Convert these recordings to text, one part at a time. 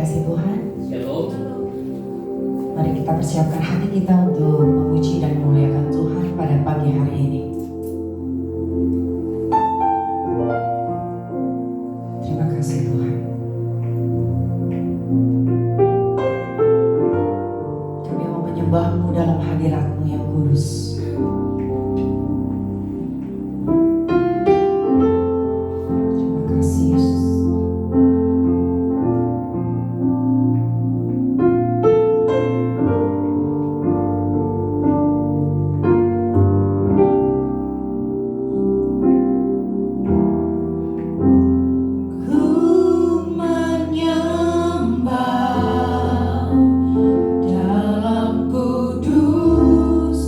kasih Tuhan. Shalom. Mari kita persiapkan hati kita untuk memuji dan memuliakan Tuhan pada pagi hari ini. Terima kasih Tuhan. Kami mau menyembah-Mu dalam hadirat-Mu yang kudus. Terima kasih Yesus. Dalam kudus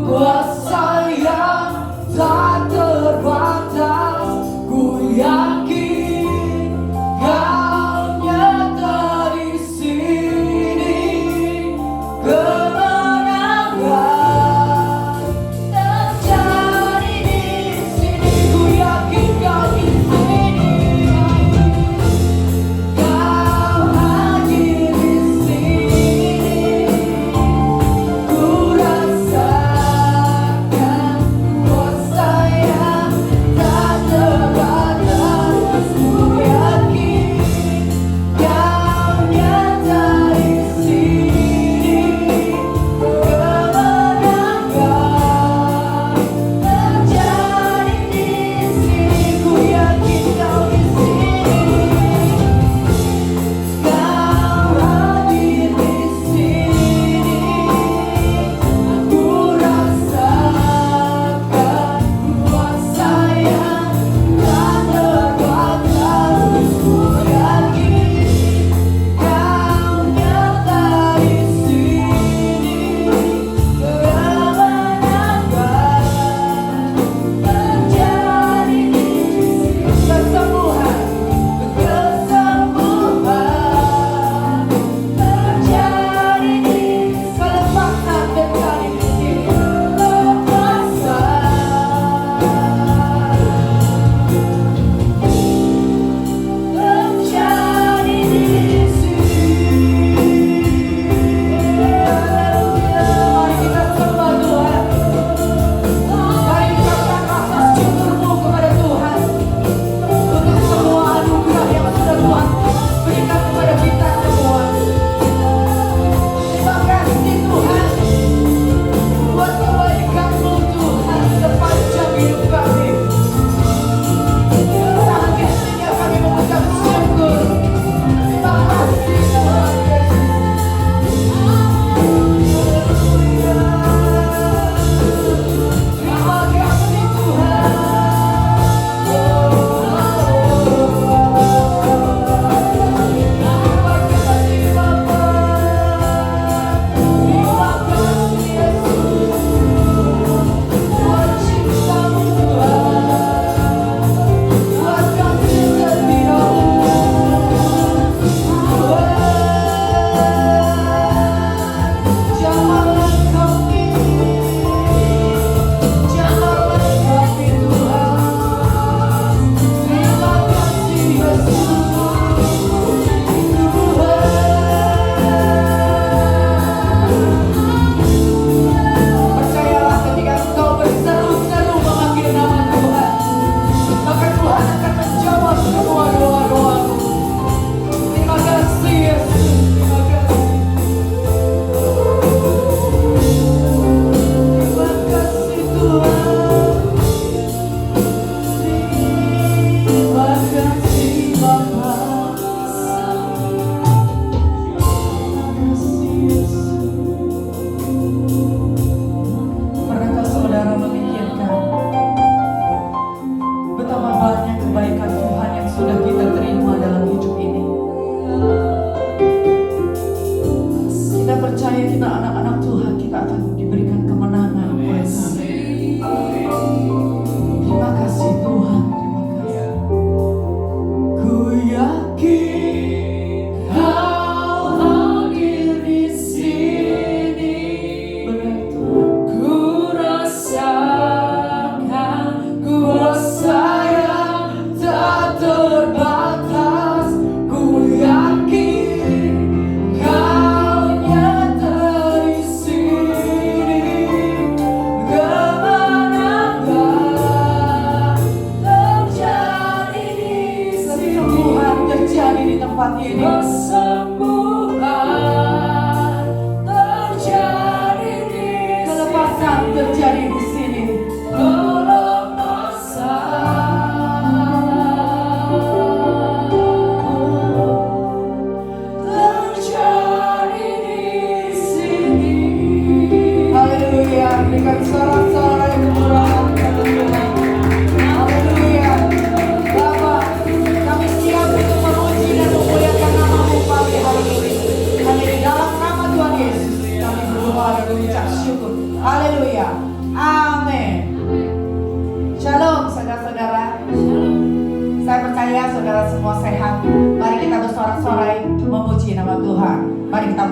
kuasa yang tak terbatas. Ku yakin Kau nyata di sini, kemenangan terjadi di sini. Ku yakin Kau di sini, Kau hadir di sini. Ku rasakan kuasa yang tak terbatas. Ku yakin Kau nyata di sini, kemenangan terjadi di sini. Ku yakin Kau di sini, Kau hadir di sini. Ku rasakan kuasa yang tak terbatas. Ku yakin Kau nyata di sini, kemenangan terjadi di sini. Kesembuhan terjadi di sini. Kelepasan terjadi di sini. Terjadi di sini. Mari kita sembah Tuhan. Mari kita rasa syukur-Mu kepada Tuhan untuk semua anugerah yang sudah Tuhan berikan kepada kita semua. Terima kasih Tuhan buat kebaikan-Mu Tuhan sepanjang hidup kami. Saat ini kami mengucap syukur. Terima kasih Tuhan Yesus. Terima kasih Tuhan. Terima kasih Bapa. Terima kasih Yesus. Buat cinta-Mu Tuhan, buat kasih setiamu Tuhan. Janganlah kami Tuhan. Terima kasih Yesus Tuhan. Percayalah ketika engkau berseru-seru memanggil nama Tuhan, maka Tuhan akan menjawab semua doa-doamu. Terima kasih Yesus. Terima kasih. Terima kasih Tuhan. Terima kasih Bapa. Terima kasih Yesus. Pernahkah saudara memikirkan betapa banyak kebaikan Tuhan yang sudah kita terima dalam hidup ini? Kita percaya kita anak-anak Tuhan, kita akan diberikan kemenangan oleh Tuhan.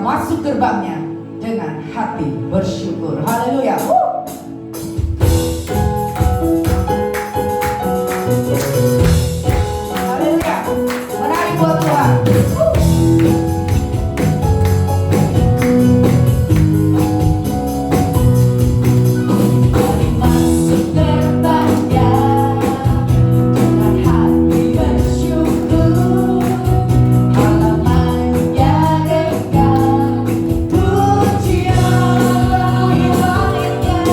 masuk gerbangnya dengan hati bersyukur. Haleluya. Haleluya. Menari buat Tuhan. Mari masuk gerbangnya dengan hati bersyukur. Halamannya dengan pujian, langitnya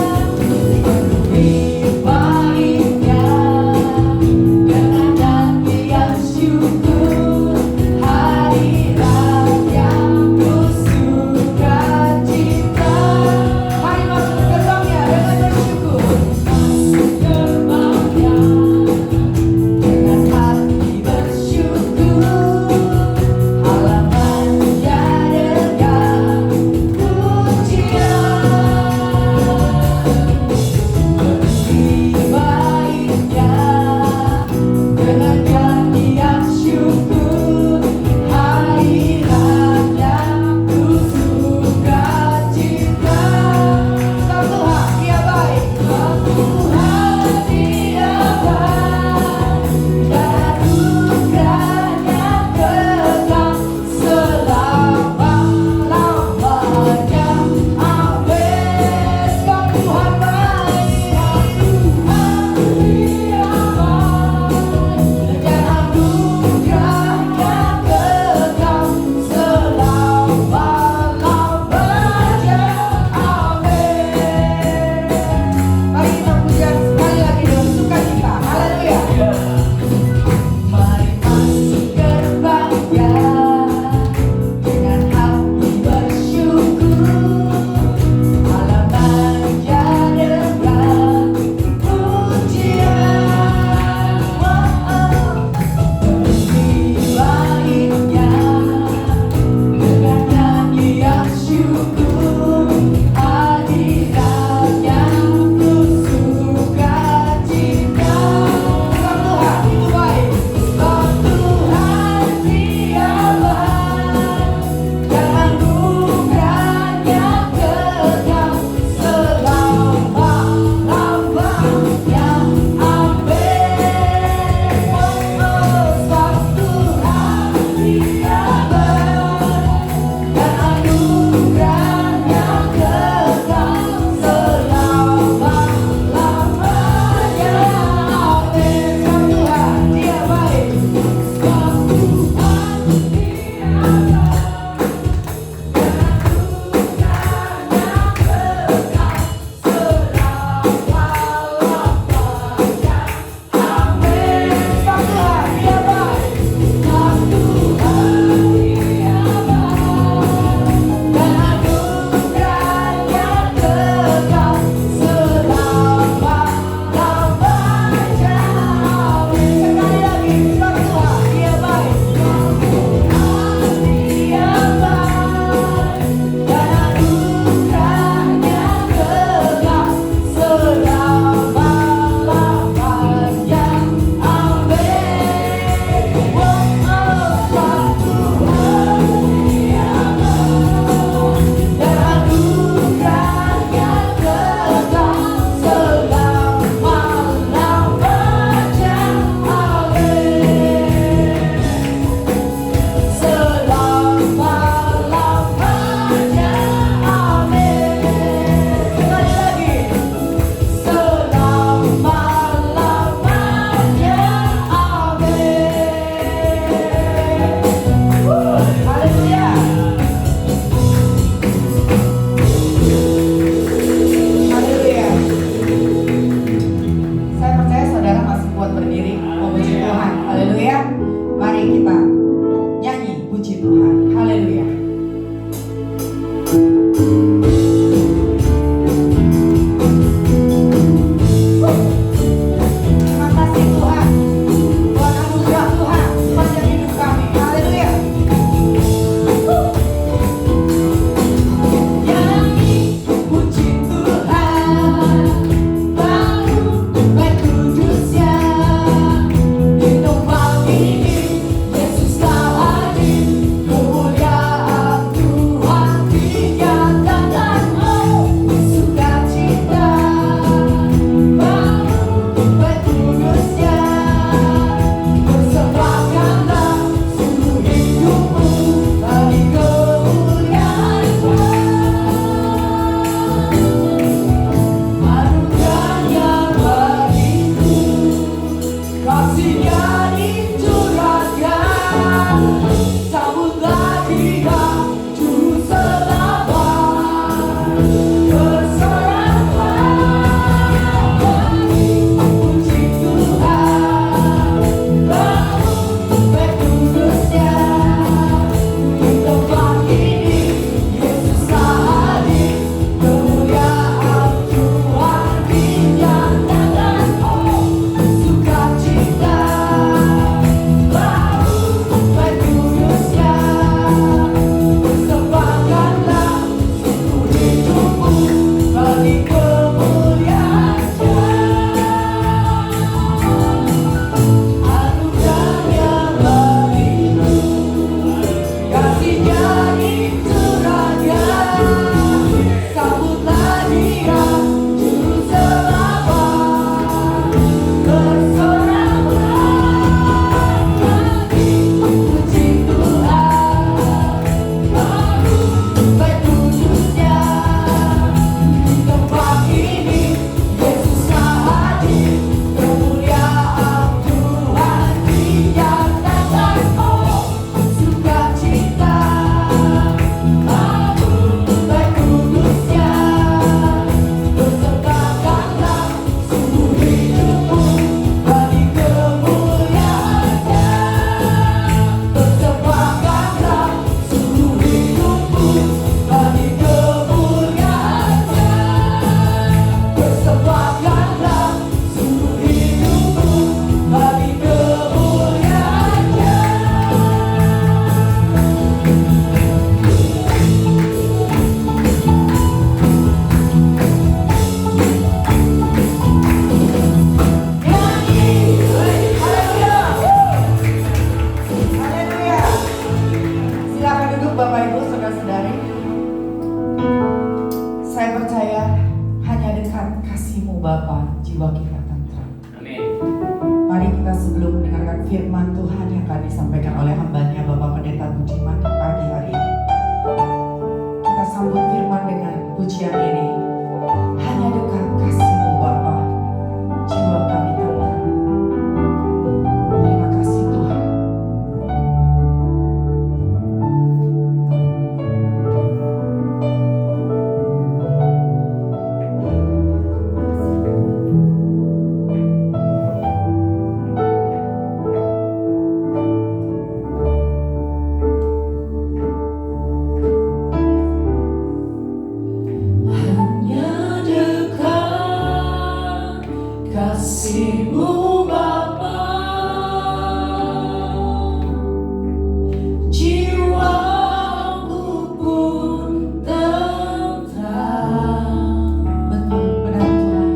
jiwa kita tentram. Amin. Mari kita sebelum mendengarkan firman Tuhan yang akan disampaikan oleh hambanya Bapak Pendeta Budiman pagi hari ini, kita sambut firman dengan pujian ini. Hanya dekat kasih-Mu Bapa, jiwa kami tentram. Terima kasih Tuhan. Hanya dekat kasih-Mu Bapa, jiwaku pun tentram. Betul, benar Tuhan.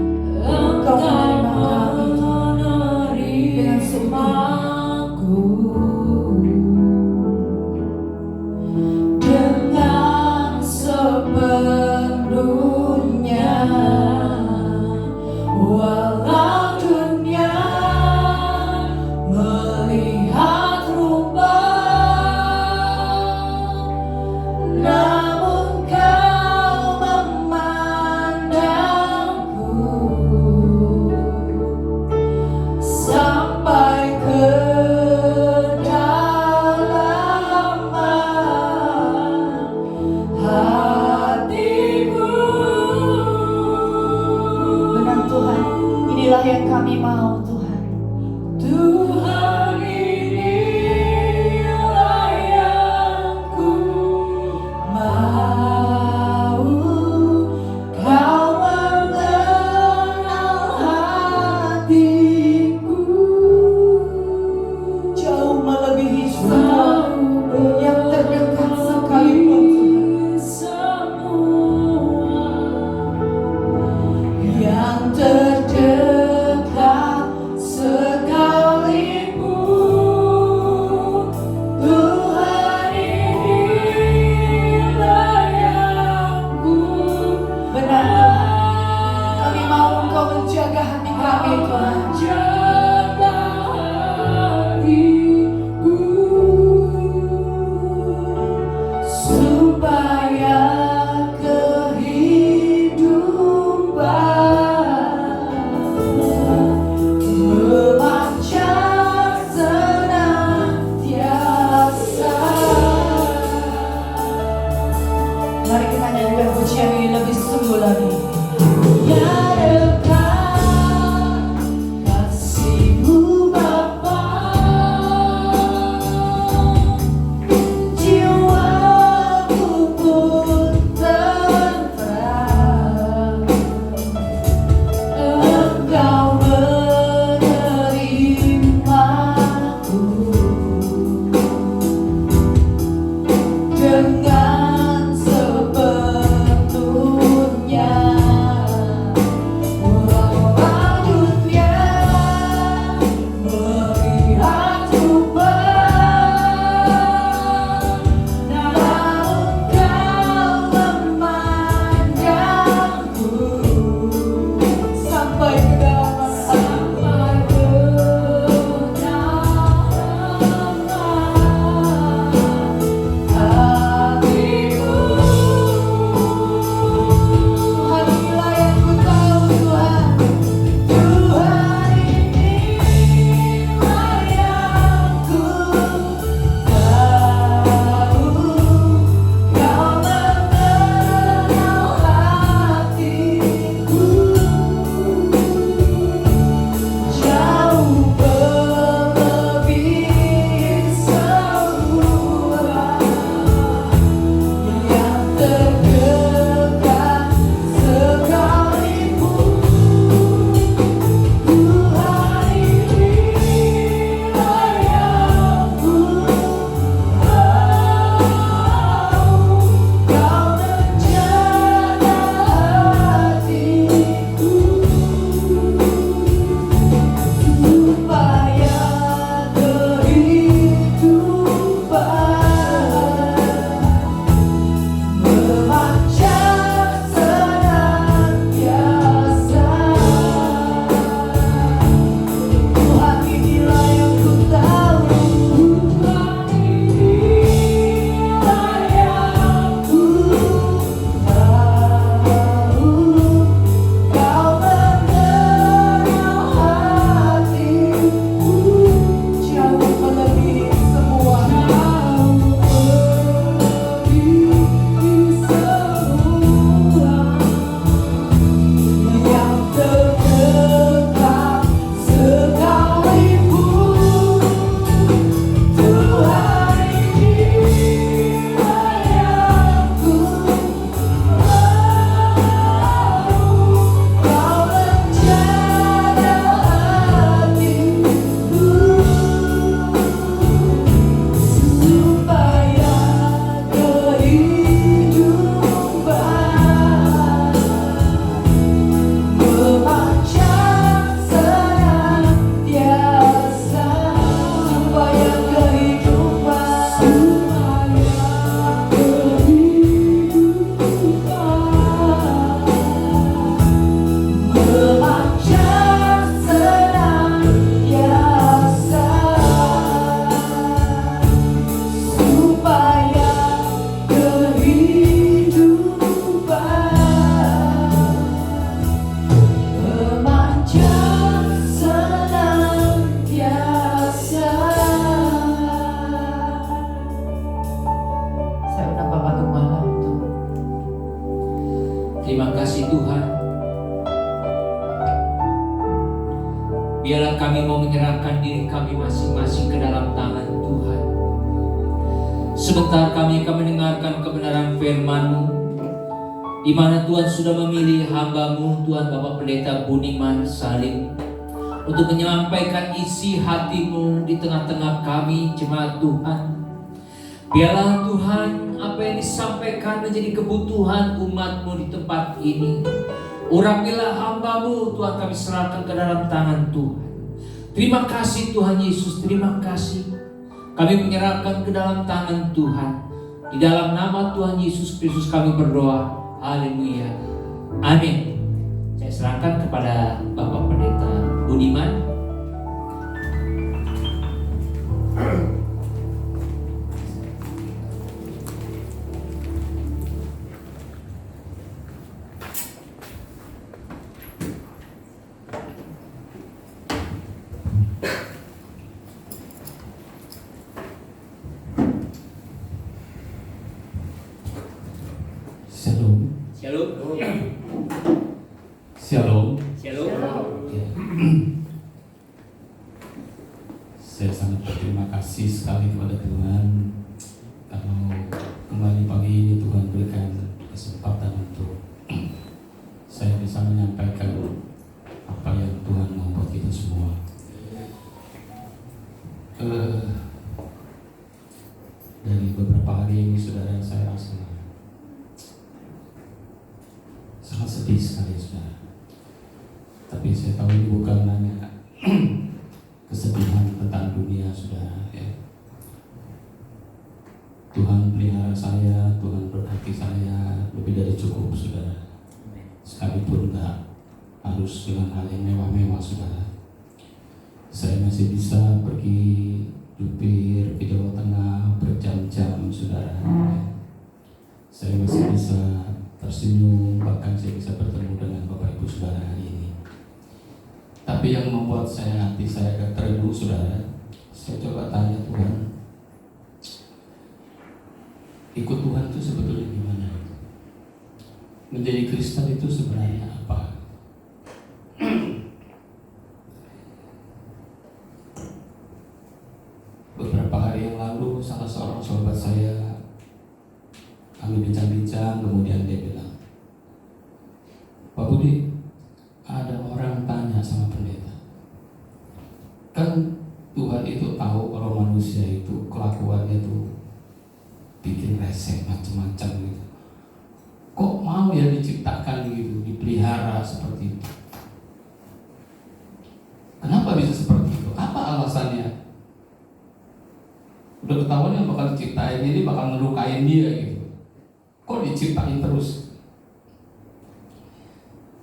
Engkau menerima kami dengan seutuhku, dengan sepenuhnya. Walau dunia melihat rupa, namun Kau memandangku sampai ke kedalaman hatiku. Benar Tuhan, inilah yang kami mau Tuhan. Tuhan, inilah yang ku mau. Kau mengenal hatiku, jauh melebihi semua yang terdekat sekalipun Tuhan. Yang terdekat sekalipun, Tuhan, inilah yang ku. Benar, kami mau Engkau menjaga hati kami Tuhan. Jaga hatiku supaya memancar senantiasa. Mari kita nyanyikan pujian ini lebih sungguh lagi. Ya dekat Biarlah kami mau menyerahkan diri kami masing-masing ke dalam tangan Tuhan. Sebentar kami akan mendengarkan kebenaran firman-Mu, di mana Tuhan sudah memilih hamba-Mu, Tuhan Bapak Pendeta Budiman Salim, untuk menyampaikan isi hati-Mu di tengah-tengah kami jemaat Tuhan. Biarlah Tuhan, apa yang disampaikan menjadi kebutuhan umat-Mu di tempat ini. Urapilah hamba-Mu, Tuhan, kami serahkan ke dalam tangan Tuhan. Terima kasih Tuhan Yesus, terima kasih. Kami menyerahkan ke dalam tangan Tuhan. Di dalam nama Tuhan Yesus Kristus kami berdoa. Haleluya. Amin. Saya serahkan kepada Bapak Pendeta Budiman. Shalom. Shalom. Ya. Saya sangat berterima kasih sekali kepada Tuhan kalau kembali pagi ini Tuhan berikan kesempatan untuk saya bisa menyampaikan apa yang Tuhan mau buat kita semua. Dari beberapa hari ini saudara, saya rasa sangat sedih sekali saudara. Tapi saya tahu ini bukan hanya kesedihan tentang dunia saudara ya. Tuhan pelihara saya, Tuhan berkati saya lebih dari cukup saudara. Sekalipun enggak harus dengan hal yang mewah-mewah saudara. Saya masih bisa pergi jupir ke Jawa Tengah berjam-jam saudara ya. Saya masih bisa tersenyum, bahkan saya bisa bertemu dengan Bapak Ibu saudara hari ini. Tapi yang membuat hati saya agak tereduh saudara, saya coba tanya Tuhan, ikut Tuhan itu sebetulnya gimana? Menjadi Kristen itu sebenarnya apa? Beberapa hari yang lalu salah seorang sahabat saya, kami bincang-bincang, kemudian dia bilang, Pak Budi, ada orang tanya sama pendeta, kan Tuhan itu tahu kalau manusia itu kelakuannya itu bikin reseh macam-macam gitu. Kok mau ya diciptakan gitu, dipelihara seperti itu? Kenapa bisa seperti itu? Apa alasannya? Udah ketahuan yang bakal diciptain ini bakal ngelukain dia gitu. Kok diciptain terus?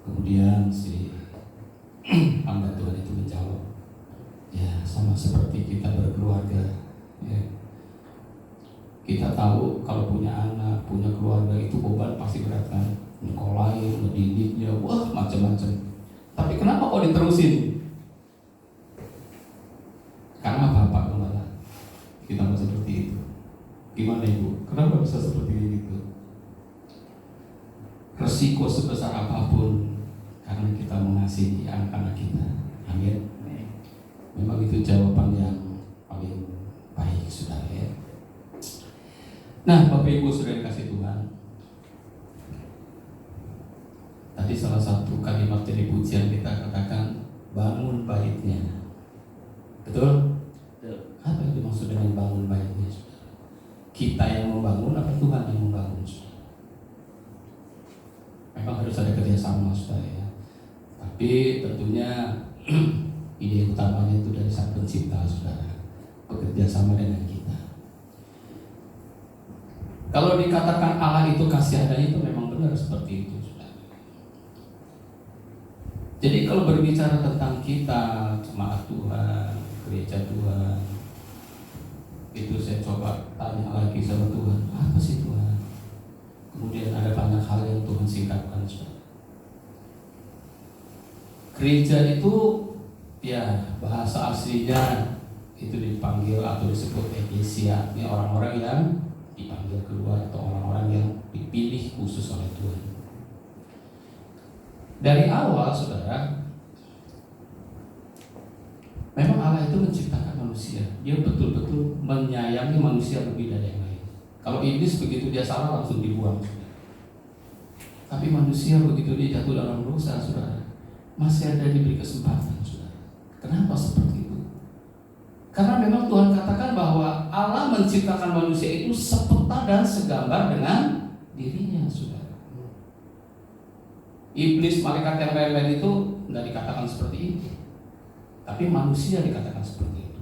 Kemudian si hamba Tuhan itu menjawab, ya sama seperti kita berkeluarga ya. Kita tahu kalau punya anak, punya keluarga itu beban pasti berat kan, nyekolahin, ngedidiknya, wah macam-macam. Tapi kenapa kok diterusin? Karena Bapak Gembala kita mau seperti itu. Gimana Ibu? Kenapa bisa seperti itu? Resiko sebesar apapun karena kita mengasihi anak-anak kita. Amin. Memang itu jawaban yang paling baik saudara ya. Nah Bapak Ibu sudah dikasih Tuhan, tadi salah satu kalimat dari pujian kita katakan bangun baitnya. Betul? Apa yang dimaksud dengan bangun baitnya saudara? Kita yang membangun atau Tuhan yang membangun saudara? Memang harus ada kerjasama saudara ya. Tapi tentunya ide utamanya itu dari Sang Pencipta saudara, bekerja sama dengan kita. Kalau dikatakan Allah itu kasih adanya itu memang benar seperti itu saudara. Jadi kalau berbicara tentang kita, jemaat Tuhan, gereja Tuhan, itu saya coba tanya lagi sama Tuhan, apa sih Tuhan? Kemudian ada banyak hal yang Tuhan singkapkan saudara. Gereja itu ya bahasa aslinya itu dipanggil atau disebut eklesia. Ini orang-orang yang dipanggil keluar atau orang-orang yang dipilih khusus oleh Tuhan. Dari awal saudara, itu menciptakan manusia. Dia betul-betul menyayangi manusia lebih dari yang lain. Kalau iblis begitu dia salah langsung dibuang. Tapi manusia begitu dia jatuh dalam dosa, saudara, masih ada diberi kesempatan, saudara. Kenapa seperti itu? Karena memang Tuhan katakan bahwa Allah menciptakan manusia itu sepeta dan segambar dengan dirinya, saudara. Iblis, malaikat yang lain-lain itu tidak dikatakan seperti itu, tapi manusia dikatakan seperti itu.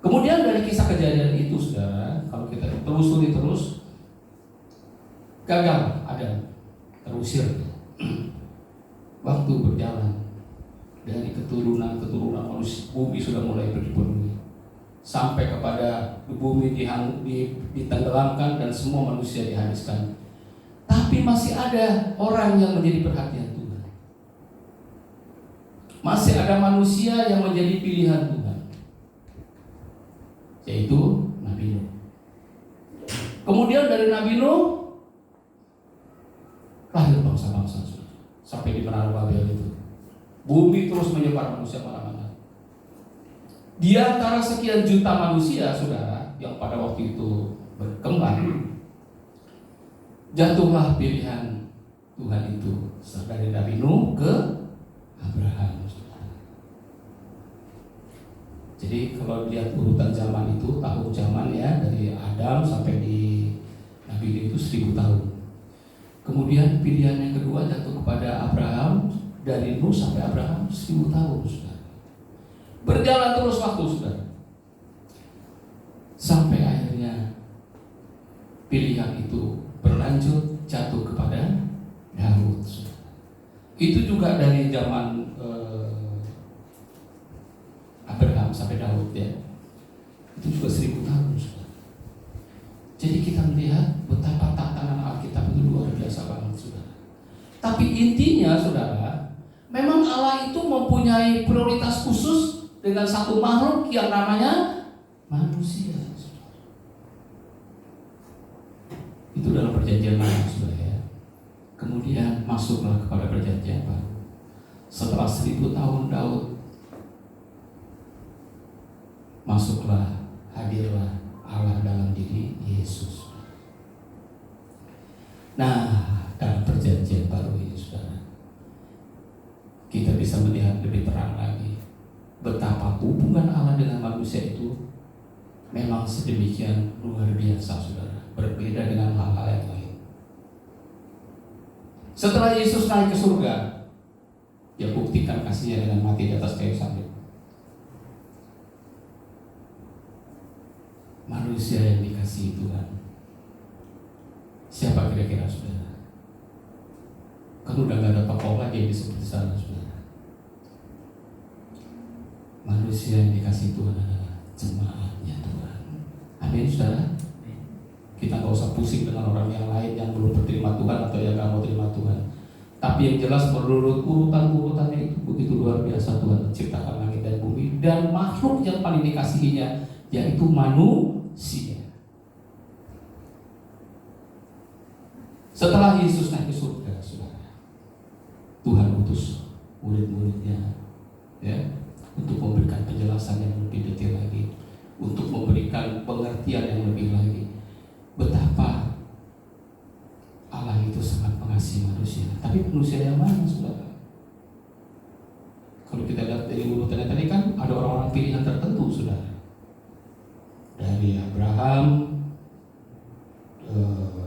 Kemudian dari kisah kejadian itu, saudara, kalau kita telusuri terus, gagal Adam, terusir. Waktu berjalan dari keturunan manusia, bumi sudah mulai berpenuhi sampai kepada bumi ditenggelamkan dan semua manusia dihabiskan. Tapi masih ada orang yang menjadi perhatian Tuhan. Masih ada manusia yang menjadi pilihan Tuhan, yaitu Nabi Nuh. Kemudian dari Nabi Nuh lahir bangsa-bangsa sampai di Menara Babel itu. Bumi terus menyebar manusia mana-mana. Di antara sekian juta manusia, saudara, yang pada waktu itu berkembang, jatuhlah pilihan Tuhan itu dari Nabi Nuh ke Abraham, saudara. Jadi kalau lihat urutan zaman itu, tahun zaman ya, dari Adam sampai di Nabi Nuh itu 1000 tahun. Kemudian pilihan yang kedua jatuh kepada Abraham, dari Nuh sampai Abraham 1000 tahun, saudara. Berjalan terus waktu, saudara, sampai akhirnya pilihan itu berlanjut jatuh kepada Daud, saudara. Itu juga dari zaman Abraham sampai Daud ya. Itu juga 1000 tahun, saudara. Jadi kita melihat betapa tatanan Alkitab itu luar biasa banget, saudara. Tapi intinya, saudara, memang Allah itu mempunyai prioritas khusus dengan satu makhluk yang namanya manusia, saudara. Itu dalam perjanjian lama, saudara ya. Kemudian masuklah kepada perjanjian baru. Setelah 1000 tahun Daud, masuklah, hadirlah Allah dalam diri Yesus. Nah, dalam perjanjian baru ini, saudara, kita bisa melihat lebih terang lagi betapa hubungan Allah dengan manusia itu memang sedemikian luar biasa, saudara, berbeda dengan hal-hal yang lain. Setelah Yesus naik ke surga, dia buktikan kasihnya dengan mati di atas kayu salib. Manusia yang dikasihi Tuhan, siapa kira-kira, saudara? Kan udah gak ada tokoh lagi yang disebut di sana, saudara. Manusia yang dikasihi Tuhan adalah jemaatnya Tuhan. Amin, saudara. Kita gak usah pusing dengan orang yang lain yang belum berterima Tuhan atau yang gak mau terima Tuhan. Tapi yang jelas menurut urutan-urutannya itu begitu luar biasa. Tuhan menciptakan langit dan bumi, dan makhluk yang paling dikasihinya yaitu manusia. Setelah Yesus naik ke surga, saudara, Tuhan utus murid-muridnya ya, untuk memberikan penjelasan yang lebih detail lagi, untuk memberikan pengertian yang lebih lagi betapa Allah itu sangat mengasihi manusia. Tapi manusia yang mana, saudara? Kalau kita lihat dari urutannya tadi kan ada orang-orang pilihan tertentu, saudara. Dari Abraham,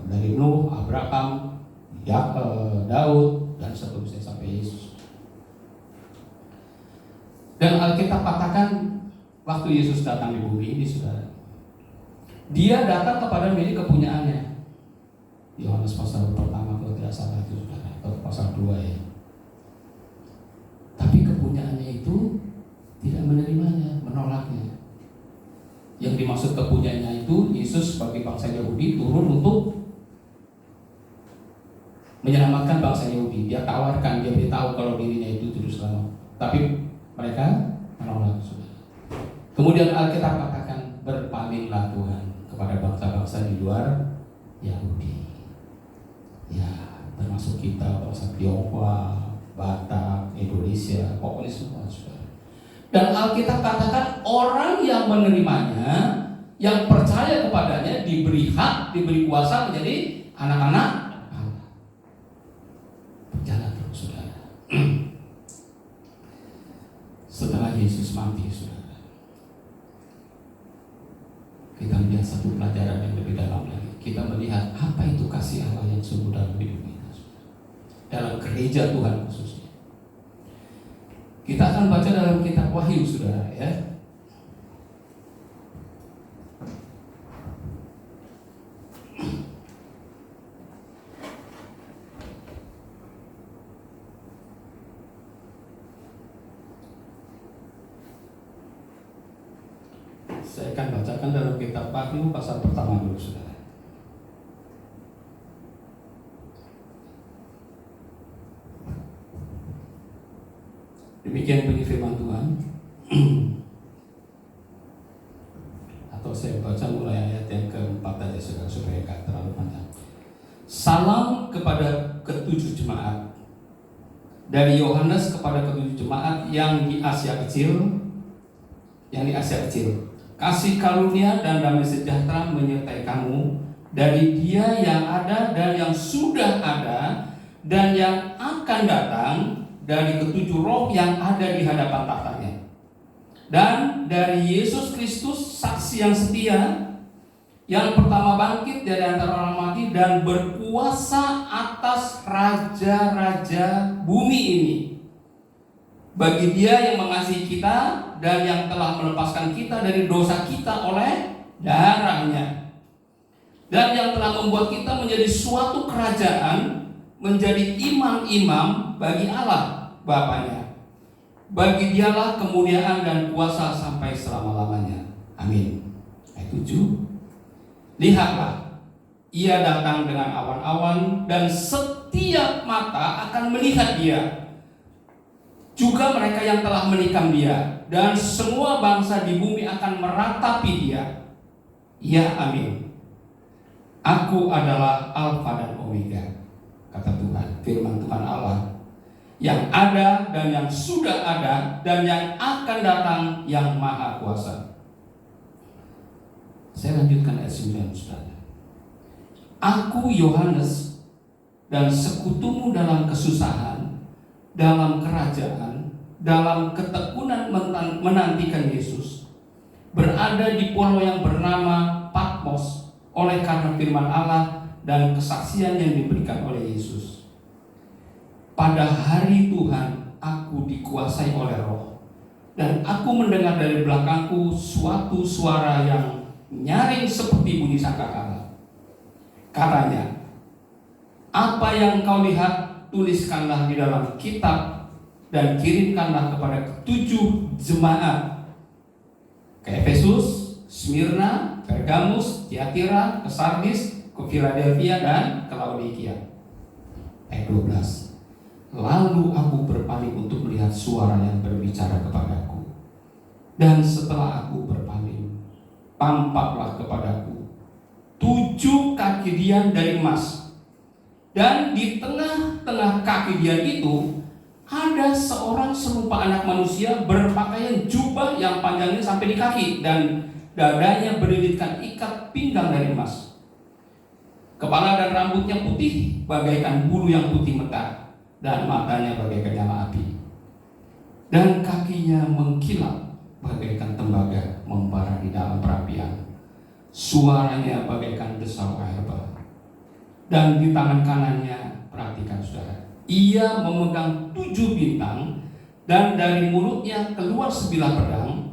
dari Nuh, Abraham, Daud, dan seterusnya sampai Yesus. Dan Alkitab katakan waktu Yesus datang di bumi ini, saudara, dia datang kepada milik kepunyaannya. Yohanes pasal pertama kalau tidak salah itu, saudara, atau pasal 2 ya. Tapi kepunyaannya itu tidak menerimanya, menolaknya. Yang dimaksud kepunyaannya itu Yesus sebagai bangsa Yahudi turun untuk menyelamatkan bangsa Yahudi. Dia tawarkan, dia beritahu kalau dirinya itu juru selamat. Tapi mereka menolak, saudara. Kemudian Alkitab katakan berpalinglah Tuhan kepada bangsa-bangsa di luar Yahudi. Ya, termasuk kita, bangsa Tionghoa, Batak, Indonesia, pokoknya semua, saudara. Dan Alkitab katakan orang yang menerimanya, yang percaya kepadanya, diberi hak, diberi kuasa menjadi anak-anak Allah. Berjalan terus, saudara. Setelah Yesus mati, saudara, kita melihat satu pelajaran yang lebih dalam lagi. Kita melihat apa itu kasih Allah yang sungguh dalam hidup kita, saudara. Dalam gereja Tuhan khususnya. Kita akan baca dalam kitab Wahyu, saudara, ya. Saya akan bacakan dalam kitab Wahyu pasal pertama dulu, saudara. Demikian bunyi firman Tuhan. Atau saya baca mulai ayat yang keempat aja, saudara, supaya gak terlalu panjang. Salam kepada ketujuh jemaat dari Yohanes kepada ketujuh jemaat yang di Asia Kecil. Kasih karunia dan damai sejahtera menyertai kamu dari Dia yang ada dan yang sudah ada dan yang akan datang, dari ketujuh roh yang ada di hadapan tahtanya, dan dari Yesus Kristus saksi yang setia, yang pertama bangkit dari antara orang mati dan berkuasa atas raja-raja bumi ini. Bagi Dia yang mengasihi kita dan yang telah melepaskan kita dari dosa kita oleh darahnya, dan yang telah membuat kita menjadi suatu kerajaan, menjadi imam-imam bagi Allah Bapanya. Bagi Dialah kemuliaan dan kuasa sampai selama-lamanya. Amin. Ayat 7. Lihatlah, Ia datang dengan awan-awan dan setiap mata akan melihat Dia, juga mereka yang telah menikam Dia, dan semua bangsa di bumi akan meratapi Dia. Ya, amin. Aku adalah Alfa dan Omega, kata Tuhan, firman Tuhan Allah, yang ada dan yang sudah ada dan yang akan datang, yang maha kuasa. Saya lanjutkan ayat 9, saudara. Aku Yohanes dan sekutumu dalam kesusahan, dalam kerajaan, dalam ketekunan menantikan Yesus, berada di pulau yang bernama Patmos oleh karena firman Allah dan kesaksian yang diberikan oleh Yesus. Pada hari Tuhan aku dikuasai oleh Roh, dan aku mendengar dari belakangku suatu suara yang nyaring seperti bunyi sangkakala. Katanya, apa yang kau lihat, tuliskanlah di dalam kitab dan kirimkanlah kepada ketujuh jemaat, ke Efesus, Smyrna, Pergamus, Tiatira, ke Sardis, ke Philadelphia, dan ke Laodikia. Ayat 12. Lalu aku berpaling untuk melihat suara yang berbicara kepadaku, dan setelah aku berpaling, tampaklah kepadaku 7 kaki dian dari emas, dan di tengah-tengah kaki dian itu ada seorang serupa anak manusia berpakaian jubah yang panjangnya sampai di kaki, dan dadanya berlilitkan ikat pinggang dari emas. Kepala dan rambutnya putih bagaikan bulu yang putih mekar, dan matanya bagaikan nyala api, dan kakinya mengkilap bagaikan tembaga membara di dalam perapian. Suaranya bagaikan desau air bah. Dan di tangan kanannya, perhatikan saudara, ia memegang 7 bintang, dan dari mulutnya keluar sebilah pedang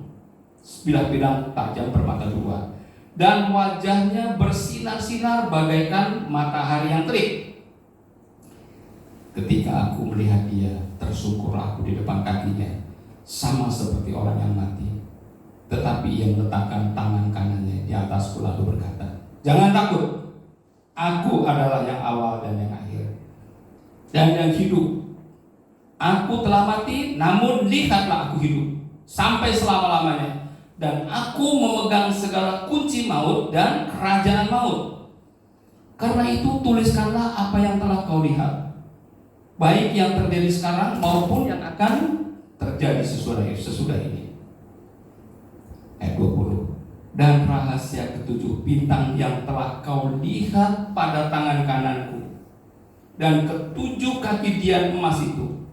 tajam bermata 2, dan wajahnya bersinar-sinar bagaikan matahari yang terik. Ketika aku melihat Dia, tersungkurlah aku di depan kakinya, sama seperti orang yang mati. Tetapi Ia meletakkan tangan kanannya di atasku lalu berkata, jangan takut, aku adalah yang awal dan yang akhir, dan yang hidup. Aku telah mati, namun lihatlah aku hidup sampai selama-lamanya, dan aku memegang segala kunci maut dan kerajaan maut. Karena itu tuliskanlah apa yang telah kau lihat, baik yang terjadi sekarang maupun yang akan terjadi terjadi sesudah ini. Ayat 20. Dan rahasia ketujuh bintang yang telah kau lihat pada tangan kananku, dan ketujuh kaki dian emas itu.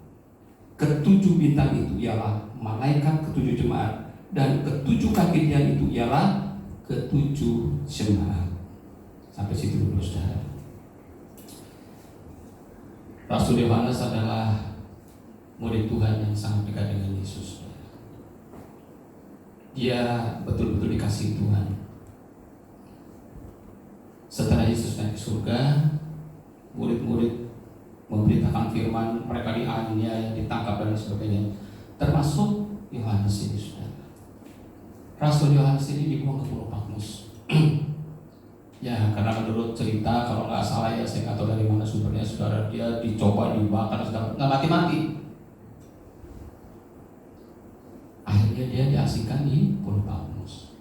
Ketujuh bintang itu ialah malaikat ketujuh jemaat, dan ketujuh kaki dian itu ialah ketujuh jemaat. Sampai situ dulu, saudara. Rasul Yohanes adalah murid Tuhan yang sangat dekat dengan Yesus. Dia betul-betul dikasihi Tuhan. Setelah Yesus naik ke surga, murid-murid memberitakan firman, mereka dianiaya, ditangkap dan sebagainya. Termasuk Yohanes ini, saudara. Rasul Yohanes ini dibuang ke Pulau Patmos. Ya, karena menurut cerita, kalau nggak salah ya, saya nggak tahu dari mana sumbernya, saudara, dia dicoba dibakar, nggak mati-mati. Akhirnya dia diasingkan di Pulau Patmos.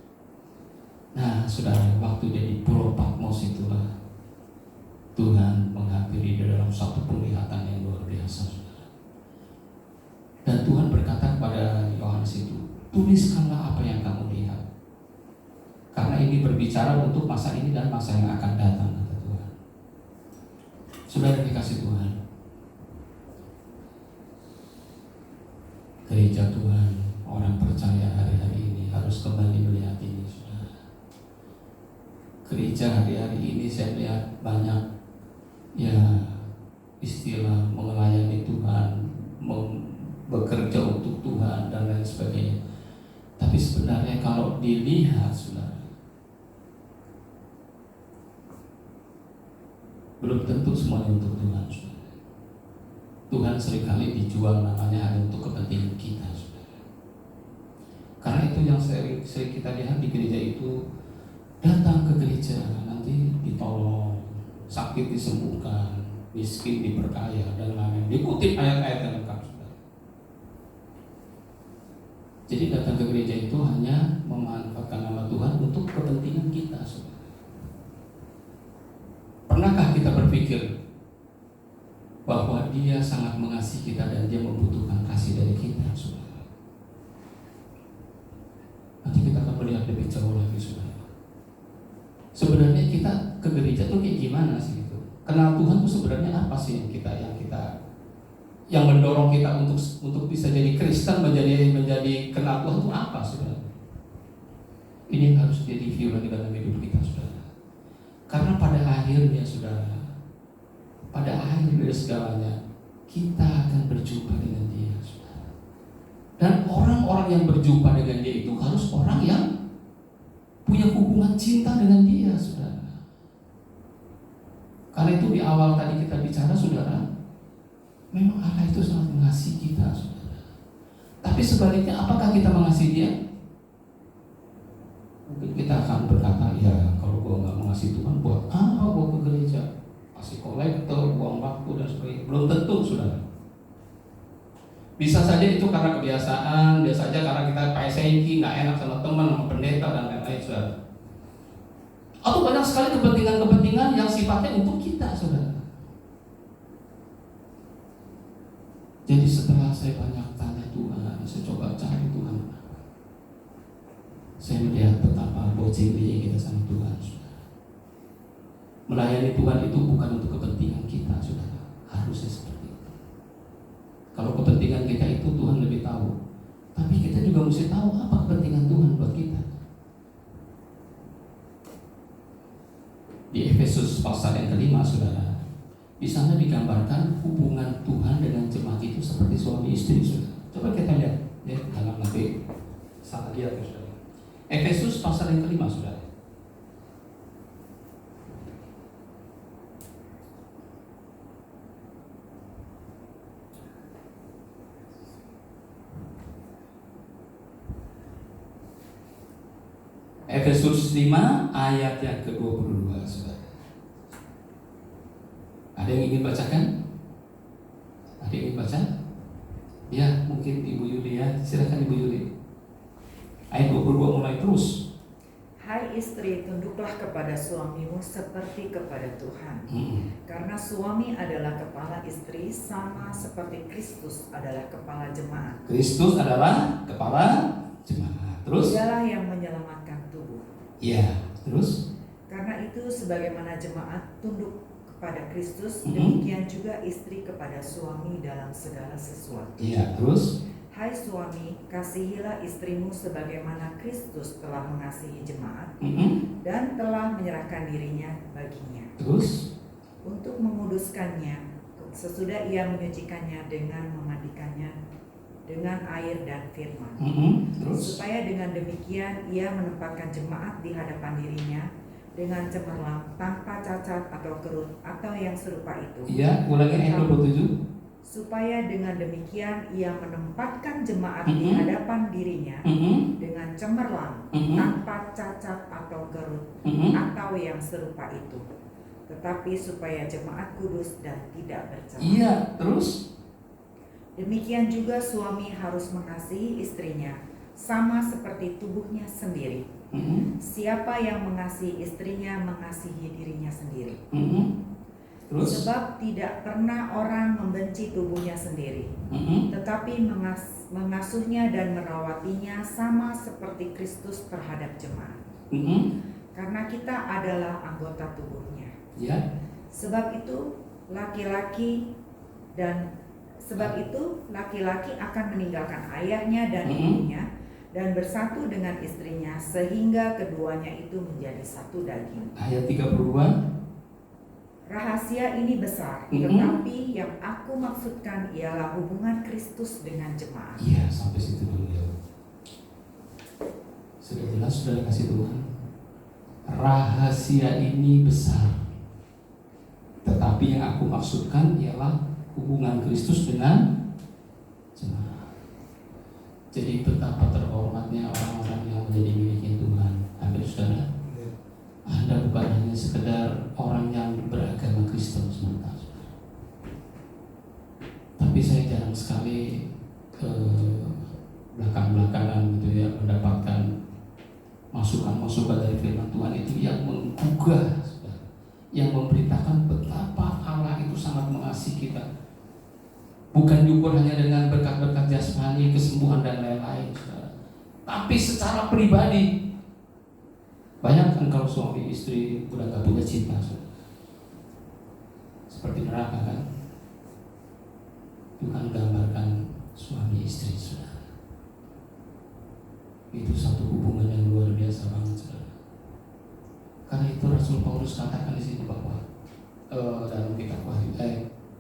Nah, saudara, waktu dia di Pulau Patmos itulah Tuhan menghampiri dia dalam satu penglihatan yang luar biasa, saudara. Dan Tuhan berkata kepada Yohanes itu, tuliskanlah apa yang kamu lihat, karena ini berbicara untuk masa ini dan masa yang akan datang, kata Tuhan. Saudara dikasih Tuhan, gereja Tuhan, orang percaya hari-hari ini harus kembali melihat ini, saudara. Gereja hari-hari ini saya lihat banyak ya istilah melayani Tuhan, bekerja untuk Tuhan dan lain sebagainya. Tapi sebenarnya kalau dilihat, saudara, belum tentu semuanya untuk Tuhan, saudara. Tuhan seringkali dijual namanya hanya untuk kepentingan kita, saudara. Karena itu yang sering kita lihat di gereja itu, datang ke gereja nanti ditolong, sakit disembuhkan, miskin diperkaya dan lain-lain. Dikutip ayat-ayat yang lengkap, saudara. Jadi datang ke gereja itu hanya memanfaatkan nama Tuhan untuk kepentingan kita, saudara. Pernahkah kita berpikir bahwa Dia sangat mengasihi kita dan Dia membutuhkan kasih dari kita, saudara? Nanti kita akan melihat lebih jauh lagi, saudara. Sebenarnya kita ke gereja tuh kayak gimana sih gitu? Kenal Tuhan tuh sebenarnya apa sih yang mendorong kita untuk bisa jadi Kristen, menjadi kenal Tuhan itu apa, saudara? Ini yang harus jadi review lagi dalam hidup kita, saudara. Karena pada akhirnya, saudara, pada akhir dari segalanya kita akan berjumpa dengan Dia, saudara. Dan orang-orang yang berjumpa dengan Dia itu harus orang yang punya hubungan cinta dengan Dia, saudara. Karena itu di awal tadi kita bicara, saudara, memang Allah itu sangat mengasihi kita, saudara. Tapi sebaliknya, apakah kita mengasihi Dia? Mungkin kita akan berkata, ya kalau gua nggak mengasihi Tuhan, buat apa gua ke gereja? Kasih kolektor, buang waktu dan sebagainya. Belum tentu, saudara. Bisa saja itu karena kebiasaan, biasa saja karena kita PSNK, nggak enak sama teman, sama pendeta dan lain-lain, saudara. Atau banyak sekali kepentingan-kepentingan yang sifatnya untuk kita, saudara. Jadi setelah saya banyak tanya Tuhan, saya coba cari Tuhan, saya melihat betapa bocilnya kita sama Tuhan, saudara. Melayani Tuhan itu bukan untuk kepentingan kita, saudara. Harusnya seperti itu. Kalau kepentingan kita itu Tuhan lebih tahu, tapi kita juga mesti tahu apa kepentingan Tuhan buat kita. Di Efesus pasal yang kelima, saudara, di sana digambarkan hubungan Tuhan dengan jemaat itu seperti suami istri, saudara. Coba kita lihat, ya, dalam nanti salah lihat, ya, saudara. Efesus pasal yang kelima, saudara. Efesus 5 ayat yang ke-22, saudara. Ada yang ingin bacakan? Ada yang ingin baca? Ya, mungkin Ibu Yuli, ya. Silakan Ibu Yuli. Ayat 22 mulai terus. Hai Hai istri, tunduklah kepada suamimu seperti kepada Tuhan. Karena suami adalah kepala istri, sama seperti Kristus adalah kepala jemaat. Kristus adalah kepala jemaat. Terus? Dialah yang menyelamatkan tubuh. Ya, terus? Karena itu sebagaimana jemaat tunduk kepada Kristus, Mhm. demikian juga istri kepada suami dalam segala sesuatu. Ya, terus? Hai suami, kasihilah istrimu sebagaimana Kristus telah mengasihi jemaat dan telah menyerahkan dirinya baginya Terus? untuk menguduskannya sesudah ia menyucikannya dengan memandikannya dengan air dan firman, Terus? supaya dengan demikian ia menempatkan jemaat di hadapan dirinya dengan cemerlang, tanpa cacat atau kerut atau yang serupa itu. Iya, ulangi ayat 27. Supaya dengan demikian ia menempatkan jemaat di hadapan dirinya dengan cemerlang, tanpa cacat atau kerut atau yang serupa itu, tetapi supaya jemaat kudus dan tidak bercela. Iya, terus? Demikian juga suami harus mengasihi istrinya sama seperti tubuhnya sendiri. Siapa yang mengasihi istrinya mengasihi dirinya sendiri. Terus? Sebab tidak pernah orang membenci tubuhnya sendiri, tetapi mengasuhnya dan merawatinya sama seperti Kristus terhadap jemaat. Karena kita adalah anggota tubuhnya. Ya. Sebab itu laki-laki akan meninggalkan ayahnya dan ibunya dan bersatu dengan istrinya sehingga keduanya itu menjadi satu daging. Ayat 32. Rahasia ini besar, tetapi yang aku maksudkan ialah hubungan Kristus dengan jemaat. Iya, sampai situ dulu ya. Sudah jelas, sudah dikasih Tuhan. Rahasia ini besar, tetapi yang aku maksudkan ialah hubungan Kristus dengan jemaat. Jadi betapa terhormatnya orang-orang yang menjadi miliknya Tuhan. Amin, saudara. Anda bukan hanya sekedar orang yang beragama Kristen semata, tapi saya jarang sekali belakang-belakangan gitu ya mendapatkan masukan-masukan dari firman Tuhan itu yang menggugah, yang memberitakan betapa Allah itu sangat mengasihi kita. Bukan diukur hanya dengan berkat-berkat jasmani, kesembuhan dan lain-lain, tapi secara pribadi. Bayangkan kalau suami istri udah gak punya cinta, seperti neraka kan? Tuhan gambarkan suami istri, saudara. Itu satu hubungan yang luar biasa banget, saudara. Karena itu Rasul Paulus katakan di sini bahwa dalam kitab Wahyu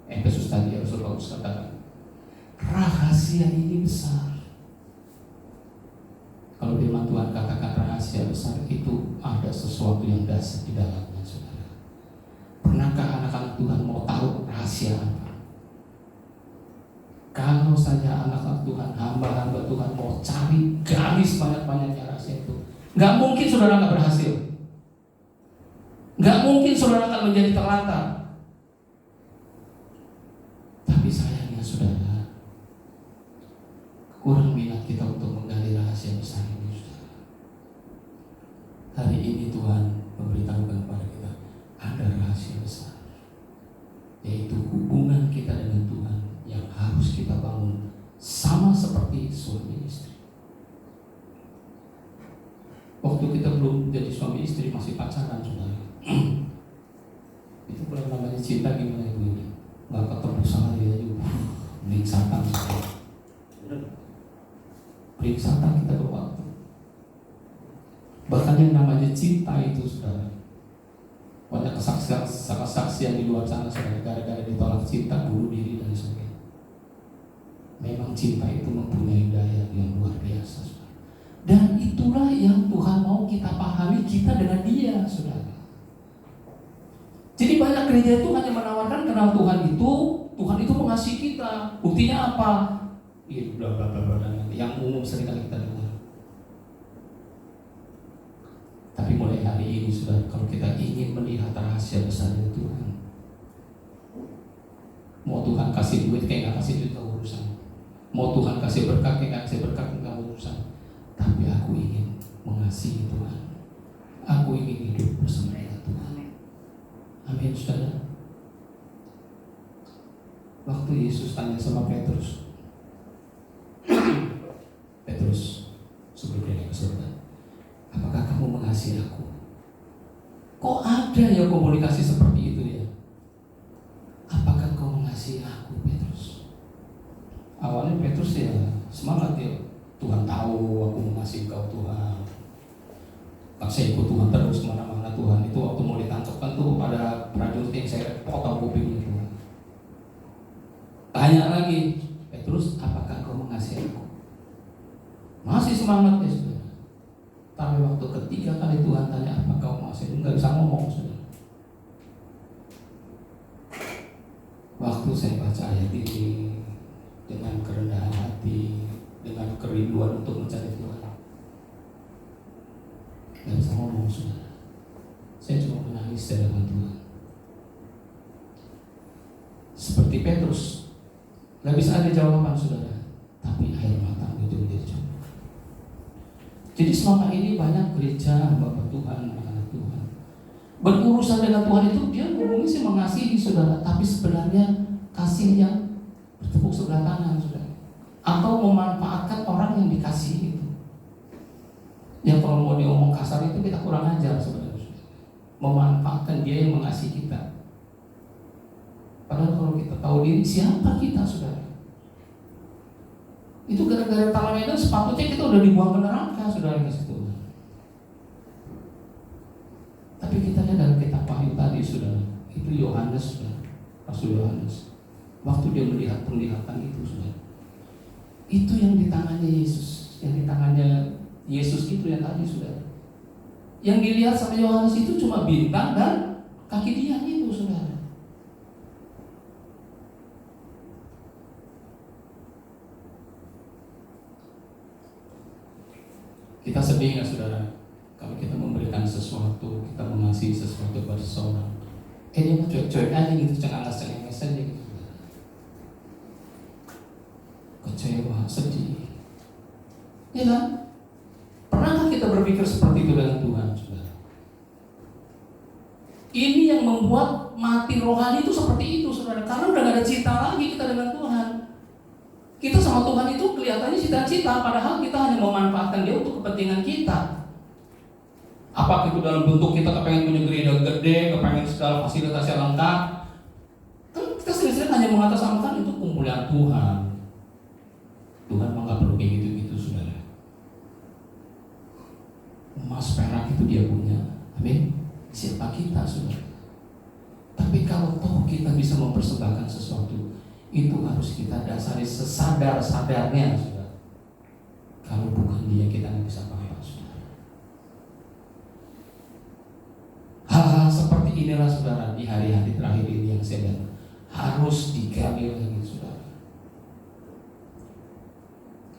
Efesus tadi Rasul Paulus katakan rahasia ini besar. Kalau firman Tuhan katakan rahasia besar, itu ada sesuatu yang dasar di dalamnya, saudara. Pernahkah anak-anak Tuhan mau tahu rahasia apa? Kalau saja anak-anak Tuhan, hamba-hamba Tuhan mau cari garis banyak-banyaknya rahasia itu, nggak mungkin saudara nggak berhasil. Nggak mungkin saudara akan menjadi terlantar. Tapi sayangnya saudara, kurang minat kita untuk menggali rahasia besar ini, saudara. Hari ini Tuhan memberitahukan kepada kita ada rahasia besar, yaitu hubungan kita dengan Tuhan yang harus kita bangun sama seperti suami istri. Waktu kita belum jadi suami istri, masih pacaran, saudara. Itu kalau namanya cinta gimana ibu ini? Gak ketemu sama dia juga, melingsatan, melingsatan kita berwaktu. Bahkan yang namanya cinta itu, saudara, banyak kesaksian di luar sana, saudara, gara-gara ditolak cinta, bunuh diri dan sebagainya. Memang cinta itu mempunyai daya yang luar biasa, saudara. Dan itulah yang Tuhan mau kita pahami, kita dengan Dia, saudara. Jadi banyak gereja itu hanya menawarkan kenal Tuhan itu mengasihi kita. Buktinya apa? Itu bla bla bla bla, yang umum sering kali kita dengar. Tapi mulai hari ini, saudara, kalau kita ingin melihat rahasia besar dari Tuhan, mau Tuhan kasih duit kayak nggak kasih duit, nggak urusan. Mau Tuhan kasih berkat kayak nggak kasih berkat, nggak urusan. Tapi aku ingin mengasihi Tuhan. Aku ingin hidup bersama dengan Tuhan. Amin. Amin, saudara. Waktu Yesus tanya sama Petrus, Petrus, sebelum dia naik ke surga, apakah kamu mengasihi aku? Kok ada ya komunikasi seperti itu ya? Apakah kau mengasihi aku, Petrus? Awalnya Petrus ya semangat ya, Tuhan tahu aku mengasihi kau Tuhan. Saya ikut Tuhan terus kemana-mana Tuhan. Itu waktu mau ditangkapkan tuh pada prajurit yang saya potong kupingnya Tuhan. Tanya lagi, Petrus, apakah kau mengasihi aku? Masih semangat ya saudara. Tapi waktu ketiga kali Tuhan tanya apa kau mengasihi, nggak bisa ngomong saudara. Waktu saya baca ayat ini dengan kerendahan hati, dengan kerinduan untuk mencari Tuhan, nggak bisa ngomong saudara. Saya cuma menangis di hadapan Tuhan. Seperti Petrus, nggak bisa ada jawaban saudara, tapi air mata itu menjadi jawaban. Jadi selama ini banyak gereja, Bapak Tuhan, anak-anak Tuhan, berurusan dengan Tuhan itu dia ngomongnya sih mengasihi saudara, tapi sebenarnya kasih yang bertepuk sebelah tangan saudara, atau memanfaatkan orang yang dikasihi itu. Yang kalau mau diomong kasar itu kita kurang ajar sebenarnya. Memanfaatkan dia yang mengasihi kita. Padahal kalau kita tahu diri siapa kita saudara, itu gara-gara tangan Medan sepatutnya kita udah dibuang ke neraka saudara kasih Tuhan. Tapi kita lihat dalam kitab Wahyu tadi saudara, itu Yohanes saudara, Rasul Yohanes, waktu dia melihat penglihatan itu saudara, itu yang di tangannya Yesus, yang di tangannya Yesus itu yang tadi saudara. Yang dilihat sama Yohanes itu cuma bintang dan kaki dia itu saudara. Kita sedih nggak saudara kalau kita memberikan sesuatu, kita mengasihi sesuatu kepada seseorang, dia mah cuek-cuek aja gitu, cengangas-cengangas aja gitu. Kecewa, sedih, ya kan? Pernahkah kita berpikir seperti itu dengan Tuhan, saudara? Ini yang membuat mati rohani itu seperti itu, saudara. Karena udah gak ada cinta lagi kita dengan Tuhan. Kita sama Tuhan itu kelihatannya cita-cita, padahal kita hanya memanfaatkan dia untuk kepentingan kita. Apakah itu dalam bentuk kita kepengen punya gereja gede, kepengen segala fasilitas yang lengkap? Kan kita sering-sering hanya mengatasnamakan itu kemuliaan Tuhan. Tuhan mah gak perlu kayak gitu-gitu, saudara. Emas perak itu dia punya, amin. Siapa kita saudara? Tapi kalau toh kita bisa mempersembahkan sesuatu, itu harus kita dasari sesadar-sadarnya saudara. Kalau bukan dia kita nggak bisa apa-apa saudara. Hal-hal seperti inilah saudara di hari-hari terakhir ini yang saya lihat harus digali lagi saudara.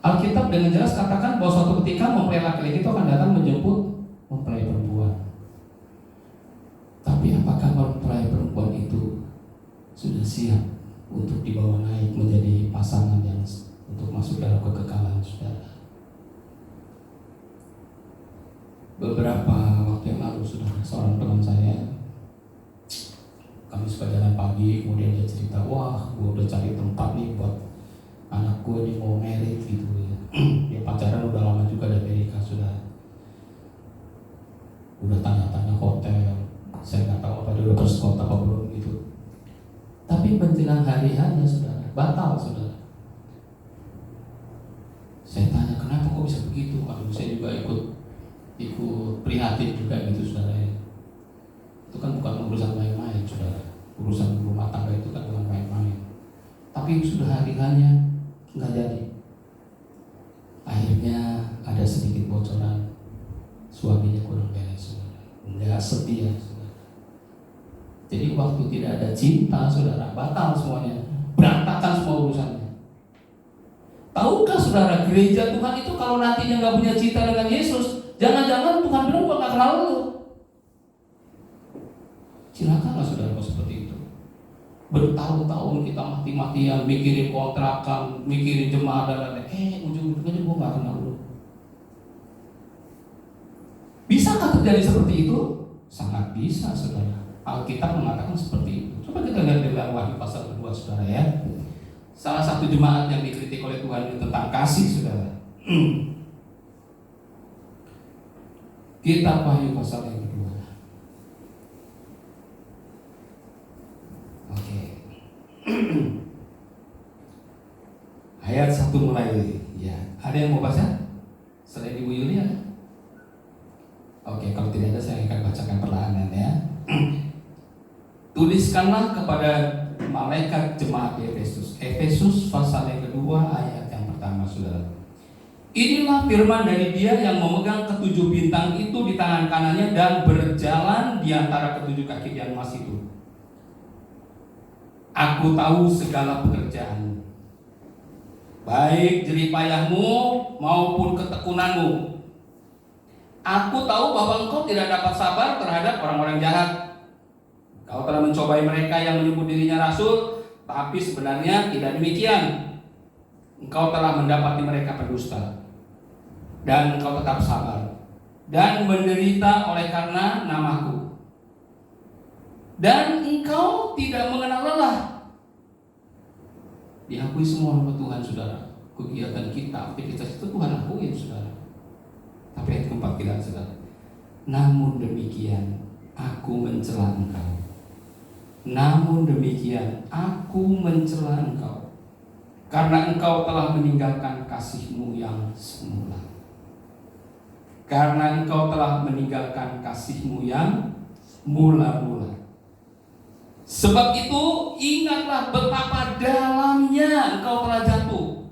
Alkitab dengan jelas katakan bahwa suatu ketika mempelai laki-laki itu akan datang menjemput mempelai perempuan. Tapi apakah mempelai perempuan itu sudah siap untuk dibawa naik menjadi pasangan yang untuk masuk dalam kekekalan saudara? Beberapa waktu yang lalu saudara, seorang teman saya, kami suka jalan pagi, kemudian dia cerita, wah gue udah cari tempat nih buat anak gue nih mau married gitu ya. Dia pacaran udah lama juga di Amerika sudah. Udah tanya-tanya hotel, saya nggak tahu apa dia udah bersekot apa belum gitu. Tapi menjelang hari hanya saudara, batal saudara. Saya tanya kenapa kok bisa begitu? Aduh saya juga ikut prihatin juga gitu saudara. Itu kan bukan urusan main-main saudara. Urusan rumah tangga itu kan bukan main-main. Tapi sudah hari hanya nggak jadi. Akhirnya ada sedikit bocoran, suaminya kurang beres, nggak setia, saudara. Jadi waktu tidak ada cinta, saudara, batal semuanya, berantakan semua urusannya. Tahukah saudara, gereja Tuhan itu kalau nantinya nggak punya cinta dengan Yesus, jangan-jangan Tuhan bilang gua nggak kenal lu. Silakanlah saudara seperti itu. Bertahun-tahun kita mati-matian mikirin kontrakan, mikirin jemaah dan lain-lain. Ujung-ujungnya gue gak kenal lu. Bisakah terjadi seperti itu? Sangat bisa, saudara. Alkitab mengatakan seperti itu. Coba kita lihat di dalam Wahyu pasal kedua, saudara ya. Salah satu jemaat yang dikritik oleh Tuhan itu tentang kasih, saudara. Kitab Wahyu pasal yang kedua. Oke. Ayat 1 mulai. Ya, ada yang mau baca? Selain Ibu Yulia? Oke, kalau tidak ada saya akan bacakan perlahanan ya. Tuliskanlah kepada malaikat jemaat di Efesus. Efesus pasal yang kedua ayat yang pertama, saudara. Inilah firman dari Dia yang memegang ketujuh bintang itu di tangan kanannya dan berjalan di antara ketujuh kaki di emas itu. Aku tahu segala pekerjaanmu, baik jeripayahmu maupun ketekunanmu. Aku tahu bahwa engkau tidak dapat sabar terhadap orang-orang jahat. Kau telah mencobai mereka yang menyebut dirinya rasul, tapi sebenarnya tidak demikian. Engkau telah mendapati mereka pendusta, dan engkau tetap sabar dan menderita oleh karena namaku. Dan engkau tidak mengenal lelah. Diakui semua oleh Tuhan, saudara. Kegiatan kita, aktivitas itu Tuhan akui, saudara. Tapi ayat keempat tidak, saudara. Namun demikian, aku mencela engkau. Namun demikian, aku mencela engkau, karena engkau telah meninggalkan kasihmu yang semula. Karena engkau telah meninggalkan kasihmu yang mula-mula. Sebab itu ingatlah betapa dalamnya engkau telah jatuh.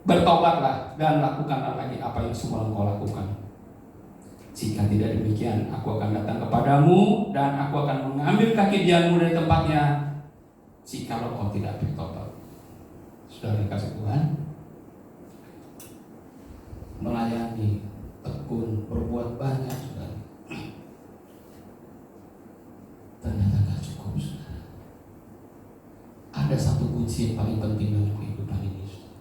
Bertobatlah dan lakukanlah lagi apa yang semula engkau lakukan. Jika tidak demikian, aku akan datang kepadamu dan aku akan mengambil kaki dianmu dari tempatnya, jikalau kau tidak bertobat. Saudara kasih Tuhan, melayani, tekun, berbuat banyak, saudara. Ternyata gak cukup, saudara. Ada satu kunci yang paling penting dalam kehidupan ini, saudara.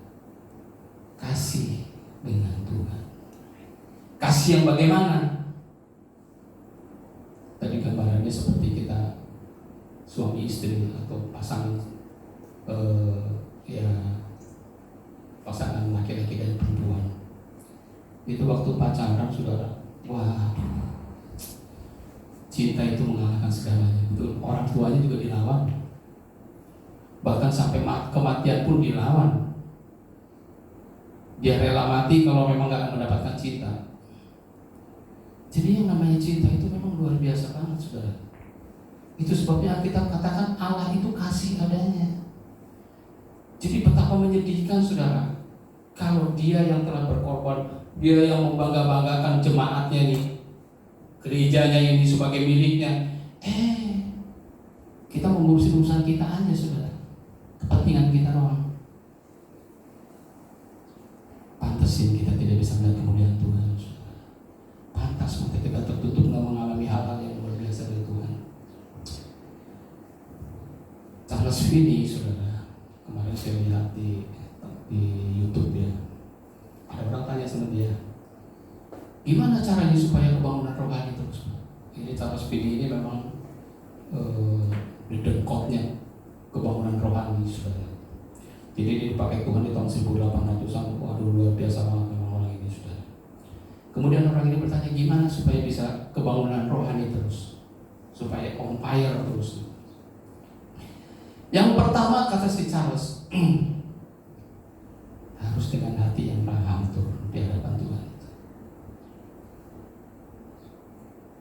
Kasih dengan Tuhan. Kasih yang bagaimana? Tadi gambarannya seperti kita suami istri atau pasangan pasangan laki-laki dan perempuan. Itu waktu pacaran, saudara. Wah, cinta itu mengalahkan segalanya. Betul. Orang tuanya juga dilawan. Bahkan sampai kematian pun dilawan. Dia rela mati kalau memang gak akan mendapatkan cinta. Jadi yang namanya cinta itu memang luar biasa banget, saudara. Itu sebabnya kita katakan Allah itu kasih adanya. Jadi betapa menyedihkan, saudara, kalau Dia yang telah berkorban, Dia yang membangga-banggakan jemaatnya nih, gerejanya ini sebagai miliknya. Kita mengurusi urusan kita aja, saudara. Kepentingan kita doang. Pantasin kita tidak bisa melihat kemuliaan Tuhan, saudara. Pantas mata kita tertutup nggak mengalami hal-hal yang luar biasa dari Tuhan. Charles Finney, saudara, kemarin saya lihat di YouTube ya. Ada orang tanya sama dia, gimana caranya supaya kebangunan rohani terus? Ini Charles Finney ini memang dedengkotnya kebangunan rohani, saudara. Jadi dia dipakai Tuhan di tahun 1800-an. Waduh, luar biasa banget memang orang ini, saudara. Kemudian orang ini bertanya, gimana supaya bisa kebangunan rohani terus, supaya on fire terus. Yang pertama kata si Charles, harus dengan hati yang hancur di hadapan Tuhan.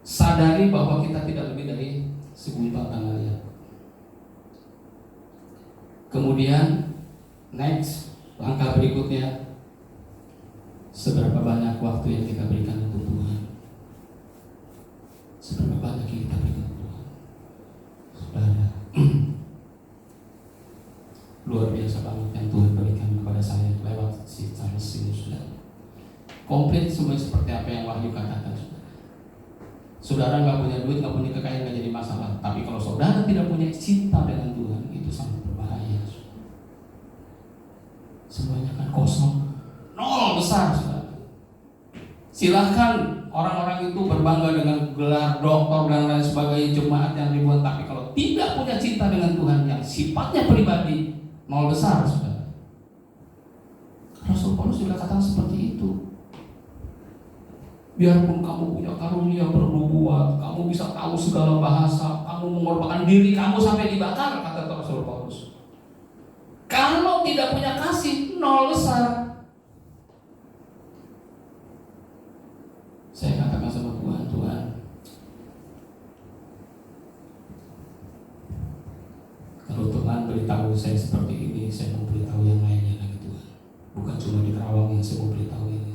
Sadari bahwa kita tidak lebih dari segumpal tanah liat. Kemudian next, langkah berikutnya, seberapa banyak waktu yang kita berikan untuk Tuhan? Seberapa banyak yang kita berikan untuk Tuhan? Saudara, luar biasa banget yang Tuhan berikan kepada saya lewat si Charles ini, saudara. Komplit semuanya seperti apa yang Wahyu katakan, saudara. Saudara nggak punya duit, nggak punya kekayaan, nggak jadi masalah. Tapi kalau saudara tidak punya cinta dengan Tuhan, itu sangat berbahaya, saudara. Semuanya akan kosong, nol besar, saudara. Silahkan orang-orang itu berbangga dengan gelar doktor dan lain sebagainya, jemaat yang ribuan, tapi kalau tidak punya cinta dengan Tuhan yang sifatnya pribadi, nol besar, saudara. Rasul Paulus juga katakan seperti itu. Biarpun kamu punya karunia bernubuat, kamu bisa tahu segala bahasa, kamu mengorbankan diri kamu sampai dibakar, kata Rasul Paulus. Kalau tidak punya kasih, nol besar. Saya katakan sama Tuhan, Tuhan, kalau Tuhan beritahu saya seperti ini, saya mau beritahu yang lainnya lagi Tuhan. Bukan cuma di Kerawang yang saya mau beritahu ini.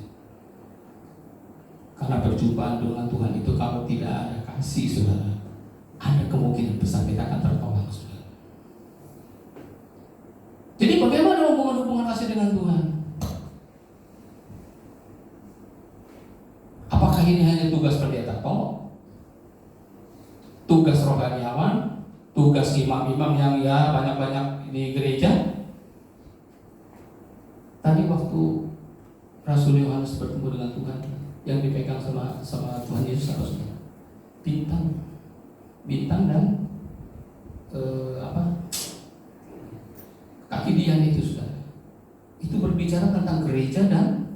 Karena perjumpaan dengan Tuhan itu kalau tidak ada kasih, saudara, ada kemungkinan besar kita akan tertolak, saudara. Jadi bagaimana hubungan kasih dengan Tuhan? Apakah ini hanya tugas pendeta toh? Tugas rohaniawan? Tugas imam-imam yang ya banyak-banyak di gereja? Tadi waktu Rasul Yohanes bertemu dengan Tuhan, yang dipegang sama Tuhan Yesus apa saudara? Bintang dan kaki dian itu, saudara. Itu berbicara tentang gereja dan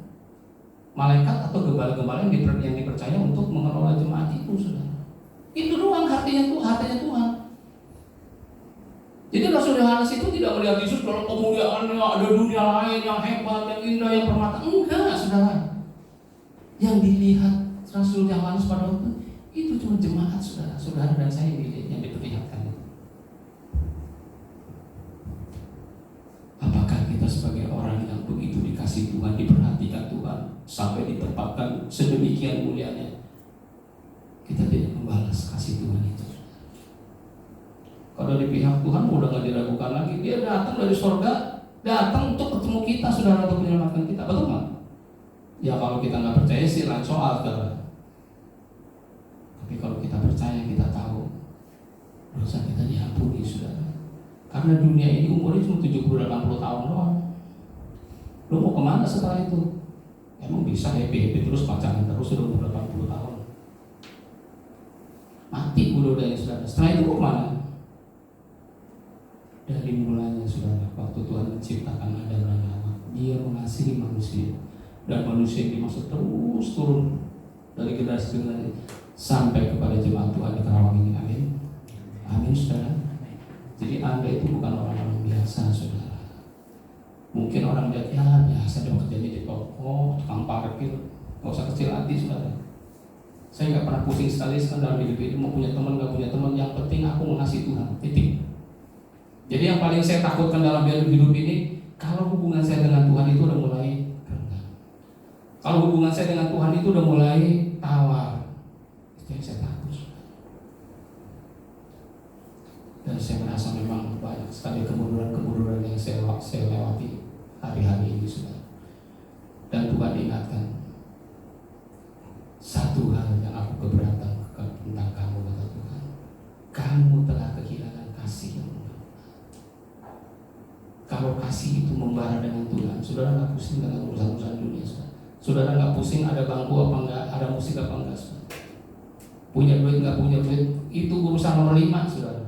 malaikat atau gembala-gembala yang dipercaya untuk mengelola jemaat itu, saudara. Itu doang artinya Tuhan. Jadi Rasul Yohanes itu tidak melihat Yesus dalam kemuliaannya, ada dunia lain yang hebat, yang indah, yang permata. Enggak, saudara. Yang dilihat Rasul Yohanes pada waktu itu cuma jemaat, saudara dan saya yang diperlihatkan. Apakah kita sebagai orang yang begitu dikasih Tuhan, diperhatikan Tuhan, sampai ditempatkan sedemikian mulianya, kita tidak membalas kasih Tuhan itu? Kalau di pihak Tuhan udah gak diragukan lagi, dia datang dari surga, datang untuk ketemu kita, saudara, untuk menyelamatkan kita, betul nggak? Ya kalau kita nggak percaya sih lain soal, saudara. Tapi kalau kita percaya, kita tahu dosa kita diampuni, saudara. Karena dunia ini umurnya cuma 70-80 tahun doang. Lo mau kemana setelah itu? Emang bisa happy terus, pacaran terus sudah umur 80 tahun? Mati udah ya, saudara. Setelah itu mau kemana? Dari mulanya, saudara, waktu Tuhan menciptakan Adam dan Hawa, Dia mengasihi manusia, dan manusia ini masuk terus turun dari generasi ke generasi sampai kepada jemaat Tuhan di Kerawang ini. Amin. Amin, saudara. Jadi Anda itu bukan orang-orang biasa, saudara. Mungkin orang lihat ya biasa dia kerjanya di toko, tukang parkir, nggak usah kecil hati, saudara. Saya nggak pernah pusing sekali dalam hidup ini mau punya teman nggak punya teman. Yang penting aku mengasihi Tuhan. Titik. Jadi yang paling saya takutkan dalam hidup ini, kalau hubungan saya dengan Tuhan itu udah mulai renggang. Kalau hubungan saya dengan Tuhan itu udah mulai tawar, itu yang saya takut. Dan saya merasa memang banyak sekali kemunduran yang saya lewati hari-hari ini, saudara. Dan Tuhan ingatkan, satu hal yang aku keberatan tentang kamu, kata Tuhan, kamu telah kehilangan kasih yang murah. Kalau kasih itu membara dengan Tuhan, saudara nggak pusing dengan urusan-urusan dunia, saudara. Saudara nggak pusing ada bangku apa enggak, ada musik apa enggak, saudara. Punya duit nggak punya duit, itu urusan nomor 5, saudara.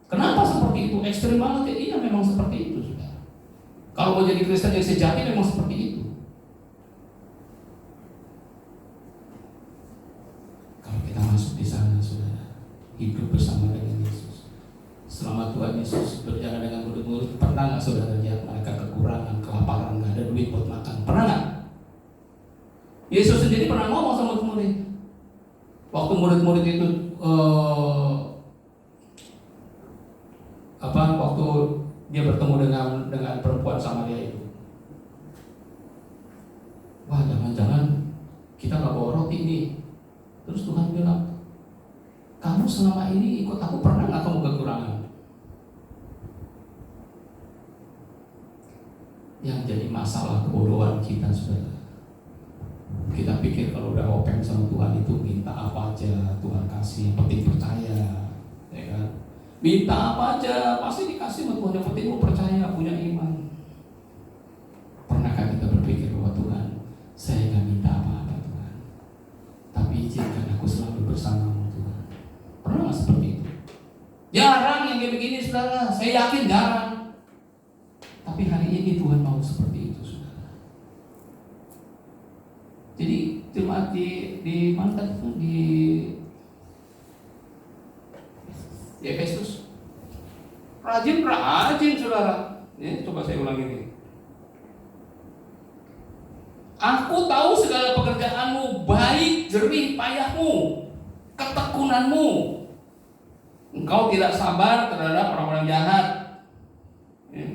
Kenapa seperti itu? Ekstrim banget ya, iya memang seperti itu, saudara. Kalau mau jadi Kristen yang sejati memang seperti itu. Kalau kita masuk di sana, saudara, hidup bersama dengan Yesus, selama Tuhan Yesus berjalan dengan murid-murid, pernah nggak saudara lihat mereka kekurangan, kelaparan, nggak ada duit buat makan? Pernah nggak? Yesus sendiri pernah ngomong sama murid. Waktu murid-murid itu waktu dia bertemu dengan perempuan Samaria itu, wah jangan-jangan kita nggak bawa roti nih. Terus Tuhan bilang, kamu selama ini ikut aku, pernah nggak kamu kekurangan? Yang jadi masalah kebodohan kita, saudara. Kita pikir kalau udah open sama Tuhan itu minta apa aja Tuhan kasih, yang penting percaya, ya kan? Minta apa aja pasti dikasih sama Tuhan, yang penting mau percaya, punya iman. Pernahkah kita berpikir bahwa Tuhan, saya nggak minta apa-apa Tuhan, tapi Jarang yang kayak begini saudara, saya yakin jarang. Tapi hari ini Tuhan mau seperti itu saudara. Jadi jemaat di mana itu di Efesus rajin saudara. Ya, coba saya ulangi ini. Aku tahu segala pekerjaanmu, baik jerih payahmu, ketekunanmu. Engkau tidak sabar terhadap orang-orang jahat. Ya.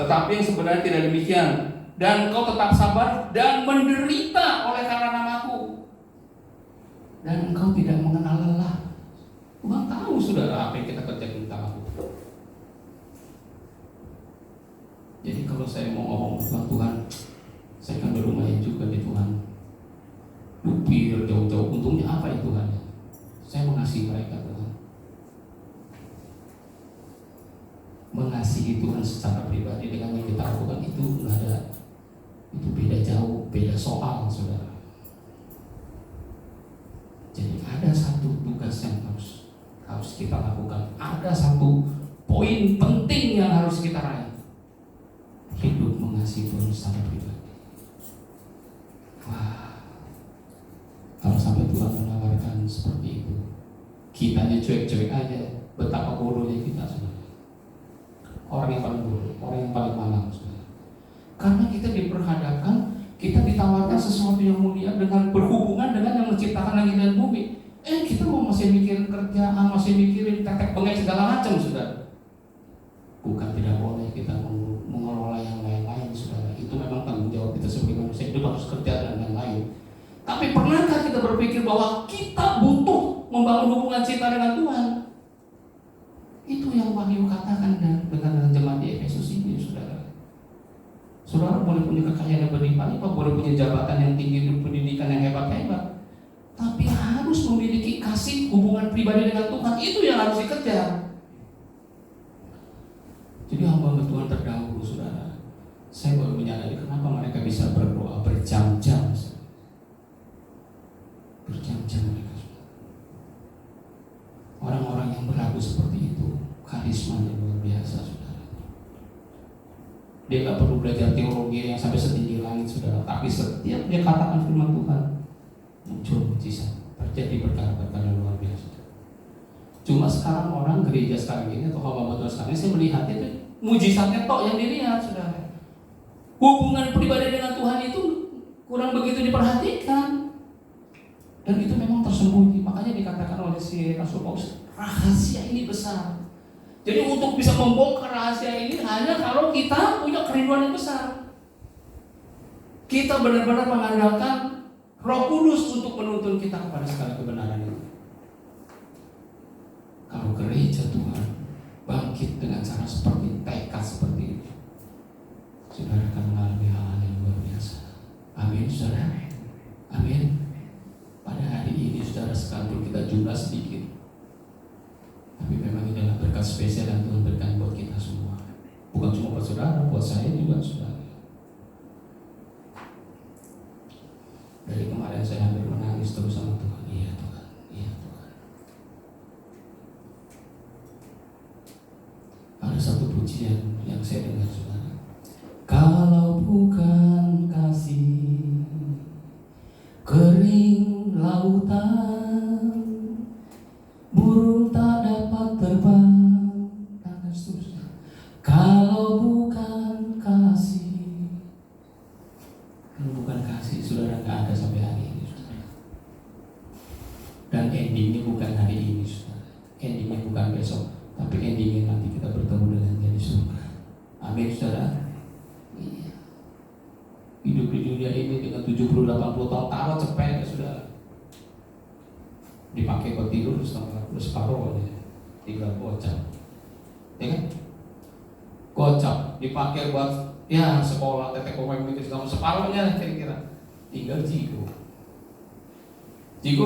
Tetapi yang sebenarnya tidak demikian. Dan engkau tetap sabar dan menderita oleh karena namaku. Dan engkau tidak mengenal lelah. Tuhan tahu saudara apa yang kita kerjakan tentang aku. Jadi kalau saya mau ngomong Tuhan, saya kan berlumayan juga di Tuhan. Lupir jauh-jauh, untungnya apa ya Tuhan? Saya mengasihi mereka Tuhan. Mengasihi Tuhan secara pribadi dengan yang kita lakukan itu nggak ada, itu beda jauh, beda soal saudara. Jadi ada satu tugas yang harus kita lakukan. Ada satu poin penting yang harus kita raih. Hidup mengasihi Tuhan secara pribadi. Wah, kalau sampai Tuhan menawarkan seperti itu, kitanya cuek-cuek aja, betapa bodohnya kita saudara. Orang yang paling bodoh, orang yang paling malang saudara. Karena kita diperhadapkan, kita ditawarkan sesuatu yang mulia dengan berhubungan dengan yang menciptakan langit dan bumi. Kita mau masih mikirin kerjaan, masih mikirin tetek bengek segala macam saudara. Bukan tidak boleh kita mengelola yang lain-lain saudara. Itu memang tanggung jawab kita sebagai manusia, itu harus kerja dan lain-lain. Tapi pernahkah kita berpikir bahwa kita butuh membangun hubungan cinta dengan Tuhan? Itu yang Wahyu katakan dengan jemaat di Efesus ini saudara. Saudara boleh punya kekayaan yang berlimpah-limpah, boleh punya jabatan yang tinggi, pendidikan yang hebat-hebat, tapi harus memiliki kasih hubungan pribadi dengan Tuhan. Itu yang harus dikejar. Jadi hamba Tuhan terdahulu saudara, saya baru menyadari kenapa mereka bisa berdoa berjam-jam. Berjam-jam mereka saudara. Orang-orang yang berlaku seperti itu karismanya luar biasa saudara. Dia gak perlu belajar teologi yang sampai setinggi langit saudara, tapi setiap dia katakan firman Tuhan muncul mujizat, terjadi perkara-perkara luar biasa. Cuma sekarang orang gereja sekarang ini atau hamba Tuhan sekarang ini, saya melihat itu mujizatnya tok yang dilihat saudara. Hubungan pribadi dengan Tuhan itu kurang begitu diperhatikan. Dan itu memang tersembunyi. Makanya dikatakan oleh si Rasul Paulus, rahasia ini besar. Jadi untuk bisa membongkar rahasia ini hanya kalau kita punya kerinduan yang besar. Kita benar-benar mengandalkan Roh Kudus untuk menuntun kita kepada segala kebenaran itu. Kalau gereja Tuhan bangkit dengan cara seperti tekad seperti itu, saudara akan mengalami hal yang luar biasa. Amin saudara. Amin. Pada hari ini saudara, sekalipun kita jumlah sedikit, tapi memang ini adalah berkat spesial yang Tuhan berikan buat kita semua. Bukan cuma buat saudara, buat saya juga saudara. Dari kemarin saya hampir menangis terus sama Tuhan. Iya Tuhan, iya Tuhan. Ada satu pujian yang saya dengar saudara. Kalau bukan kasih, kering lautan, burung tak dapat terbang, dan seterusnya. Kalau bukan kasih, saudara nggak ada sampai hari ini saudara. Dan endingnya bukan hari ini saudara, endingnya bukan besok, tapi endingnya nanti kita bertemu dengan Dia di surga. Amin saudara. Iya. Hidup di dunia ini dengan 70-80 tahun taruh cepet ya saudara. Dipakai buat tidur separuh aja, tinggal gocap, ya kan? Gocap dipakai buat ya sekolah, tetek pemain itu kamu separuhnya kira-kira, tinggal jigo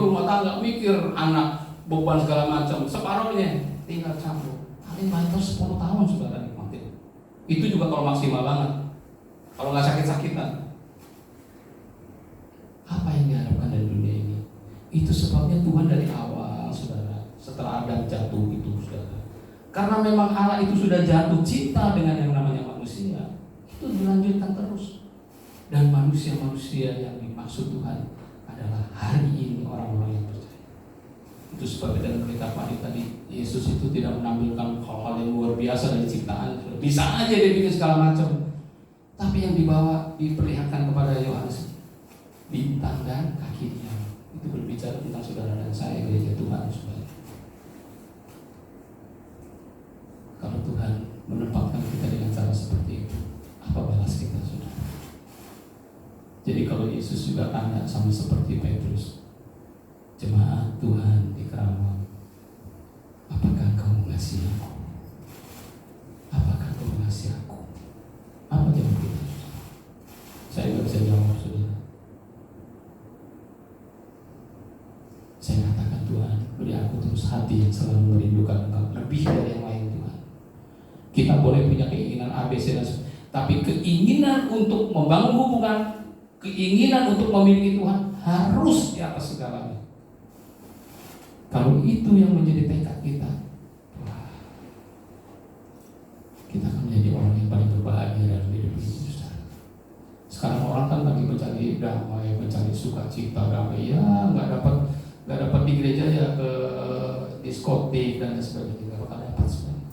rumah tangga, mikir anak, beban segala macam, separuhnya tinggal campur. Paling banyak 10 tahun saudara nikmatin. Itu juga kalau maksimal banget, kalau nggak sakit-sakitan. Apa yang diharapkan dari dunia ini? Itu sebabnya Tuhan dari awal saudara, setelah Adam jatuh itu saudara, Karena memang Allah itu sudah jatuh cinta dengan yang namanya manusia, itu dilanjutkan terus. Dan manusia-manusia yang dimaksud Tuhan adalah hari ini orang-orang yang percaya. Itu sebab dalam kitab tadi Yesus itu tidak menampilkan hal-hal yang luar biasa dari ciptaan. Bisa aja dia bikin segala macam. Tapi yang diperlihatkan kepada Yohanes bintang dan kakinya. Itu berbicara tentang saudara dan saya, gereja Tuhan, saudara. Kalau Tuhan menempatkan kita dengan cara seperti itu, apa balas kita, saudara? Jadi kalau Yesus juga tanya sama seperti Petrus, jemaat Tuhan di Kerawang, apakah kau mengasihi aku? Apakah kau mengasihi aku? Apa jawab kita? Saya nggak bisa jawab, saudara. Saya katakan, Tuhan, beri aku terus hati yang selalu merindukan Engkau lebih dari yang lain, Tuhan. Kita boleh punya keinginan A, B, C, dan sebagainya, tapi keinginan untuk membangun hubungan, keinginan untuk memiliki Tuhan harus di atas segalanya. Kalau itu yang menjadi tekad kita, wah, kita akan menjadi orang yang paling berbahagia dalam hidup ini. Sekarang orang kan lagi mencari damai, mencari sukacita, damai, ya nggak dapat di gereja, ya ke diskotik dan sebagainya, nggak bakal dapat sebenarnya.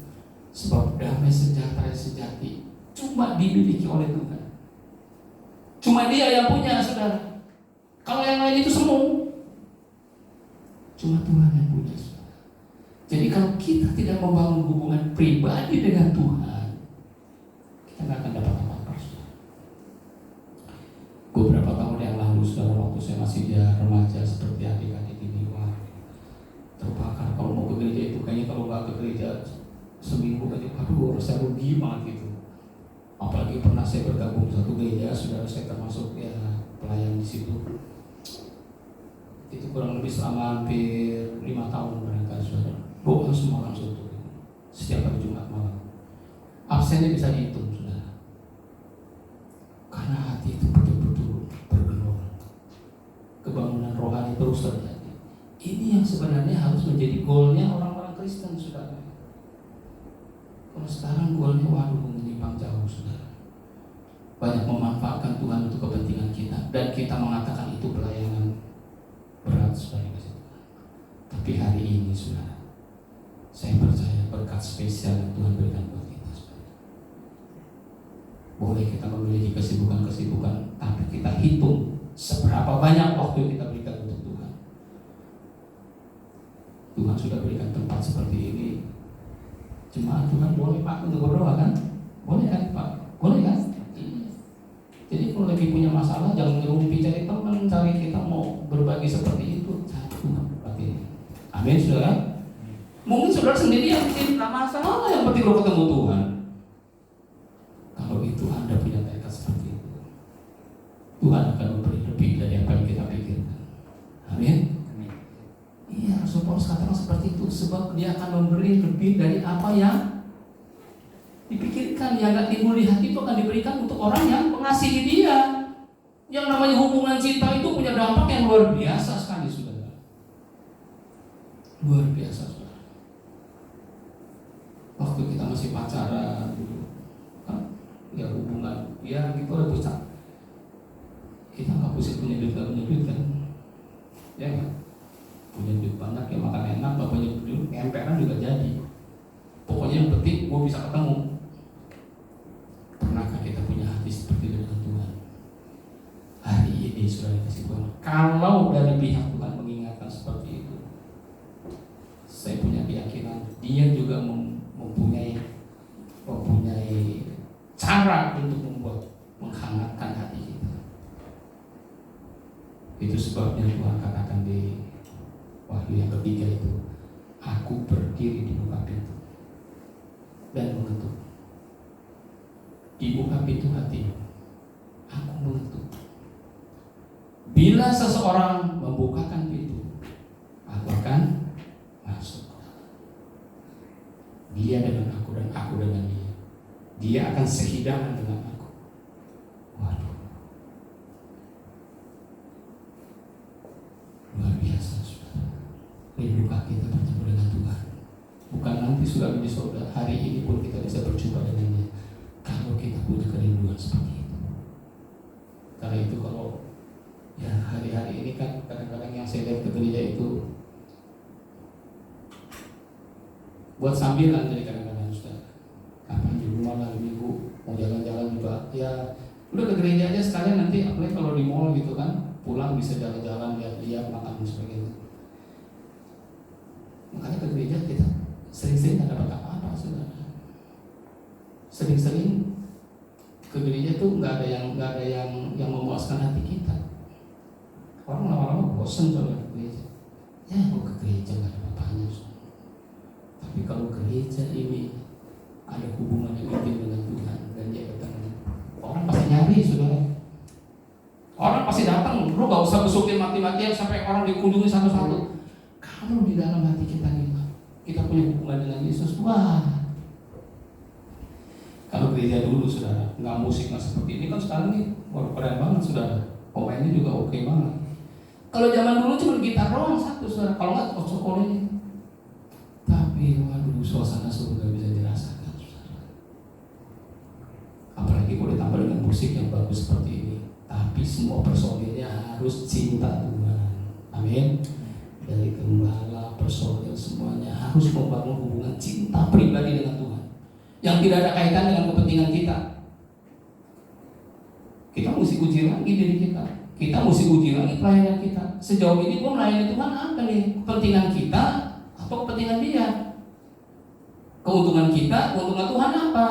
Sebab damai sejahtera sejati cuma dimiliki oleh Tuhan. Cuma Dia yang punya, saudara. Kalau yang lain itu semu. Cuma Tuhan yang punya, saudara. Jadi kalau kita tidak membangun hubungan pribadi dengan Tuhan, kita nggak akan dapat apa-apa, saudara. Beberapa tahun yang lalu, saudara, waktu saya masih remaja seperti adik-adik ini, wah, terbakar. Kalau mau ke gereja itu kayaknya kalau nggak ke gereja seminggu aja, aduh, rasa rugi banget gitu. Apalagi pernah saya bergabung satu gereja, saudara, saya termasuk ya pelayan di situ. Itu kurang lebih selama hampir 5 tahun barangkali, saudara. Doa semua langsung tuh, setiap hari Jumat malam. Absennya bisa dihitung, saudara. Karena hati itu betul-betul bergelora. Kebangunan rohani terus terjadi. Ini yang sebenarnya harus menjadi goalnya orang-orang Kristen, saudara. Kalau sekarang goalnya, waduh, menyimpang jauh, saudara. Banyak memanfaatkan Tuhan untuk kepentingan kita, dan kita mengatakan itu pelayanan berat, saudara. Tapi hari ini, saudara, saya percaya berkat spesial yang Tuhan berikan buat kita, saudara. Boleh kita memiliki kesibukan-kesibukan, tapi kita hitung seberapa banyak waktu yang kita berikan untuk Tuhan. Tuhan sudah berikan tempat seperti ini. Jemaat Tuhan boleh, Pak, untuk berdoa, kan? Boleh kan, Pak? Boleh kan? Jadi kalau lagi punya masalah, jangan ngerumpi cari teman, cari kita mau berbagi seperti itu, cari Tuhan berarti. Amin, saudara. Mungkin saudara sendiri yang tidak masalah, yang penting lo ketemu Tuhan. Kalau itu Anda punya tekad seperti itu, Tuhan akan memberi lebih dari apa yang kita pikirkan. Amin. Iya, Rasul Paulus katakan seperti itu, sebab Dia akan memberi lebih dari apa yang dipikirkan. Yang gak timbul di hati itu akan diberikan untuk orang yang mengasihi Dia. Yang namanya hubungan cinta itu punya dampak yang luar biasa sekali, saudara. Luar biasa, saudara. Waktu kita masih pacaran dulu, kan, ya hubungan, ya gitu lah, pusat. Kita nggak pusing punya duit kan, ya kan? Punya duit banyak, ya makan enak, nggak punya duit, ngemperan juga jadi. Pokoknya yang penting gue bisa ketemu. Pernahkah kita punya hati seperti itu dengan Tuhan? Hari ini sudah dikasih Tuhan. Kalau dari pihak Tuhan mengingatkan seperti itu, saya punya keyakinan Dia juga mempunyai cara untuk menghangatkan hati kita. Itu sebabnya Tuhan katakan di Wahyu yang ketiga itu, aku berdiri di buka pintu dan mengetuk. Dibuka pintu hati, aku mengetuk. Bila seseorang membukakan pintu, aku akan masuk. Dia dengan aku dan aku dengan dia. Dia akan sehidangan dengan aku. Waduh, luar biasa, saudara. Rindu kita bertemu dengan Tuhan. Bukan nanti sudah di surga, hari ini pun kita bisa berjumpa dengannya kalau kita punya kerinduan seperti itu. Karena itu kalau ya hari-hari ini kan kadang-kadang yang saya lihat ke gereja itu buat sambilan, jadi kadang-kadang sudah kapan di rumah lah minggu mau jalan-jalan juga ya udah ke gereja aja sekalian, nanti apalagi kalau di mall gitu kan pulang bisa jalan-jalan lihat-lihat makan dan sebagainya. Makanya ke gereja kita sering-sering nggak dapat apa-apa saudara. Sering-sering ke gereja tuh nggak ada yang memuaskan hati kita. Orang lama-lama bosan saudara ke gereja. Ya mau ke gereja nggak ada apa-apanya saudara. Tapi kalau gereja ini ada hubungan yang intim dengan Tuhan dan Dia datang, orang pasti nyari saudara. Orang pasti datang, lu gak usah besukin mati-matian sampai orang dikunjungi satu-satu. Kalau di dalam hati kita nih, kita punya hubungan dengan Yesus, wah. Kalau gereja dulu saudara, nggak musik nggak seperti ini kan sekarang nih, keren banget saudara. Pemainnya juga oke banget. Kalau zaman dulu cuma gitar doang satu saudara, kalau nggak kocok ini. Tapi waduh, suasana surga bisa dirasakan saudara. Apalagi kalau ditambah dengan musik yang bagus seperti ini. Tapi semua personilnya harus cinta Tuhan. Amin. Dari gembala, personil semuanya harus membangun hubungan cinta pribadi dengan Tuhan yang tidak ada kaitan dengan kepentingan kita. Kita mesti uji lagi diri kita. Kita mesti uji lagi pelayanan kita. Sejauh ini pun melayani Tuhan apa nih? Kepentingan kita atau kepentingan Dia? Keuntungan kita, keuntungan Tuhan apa?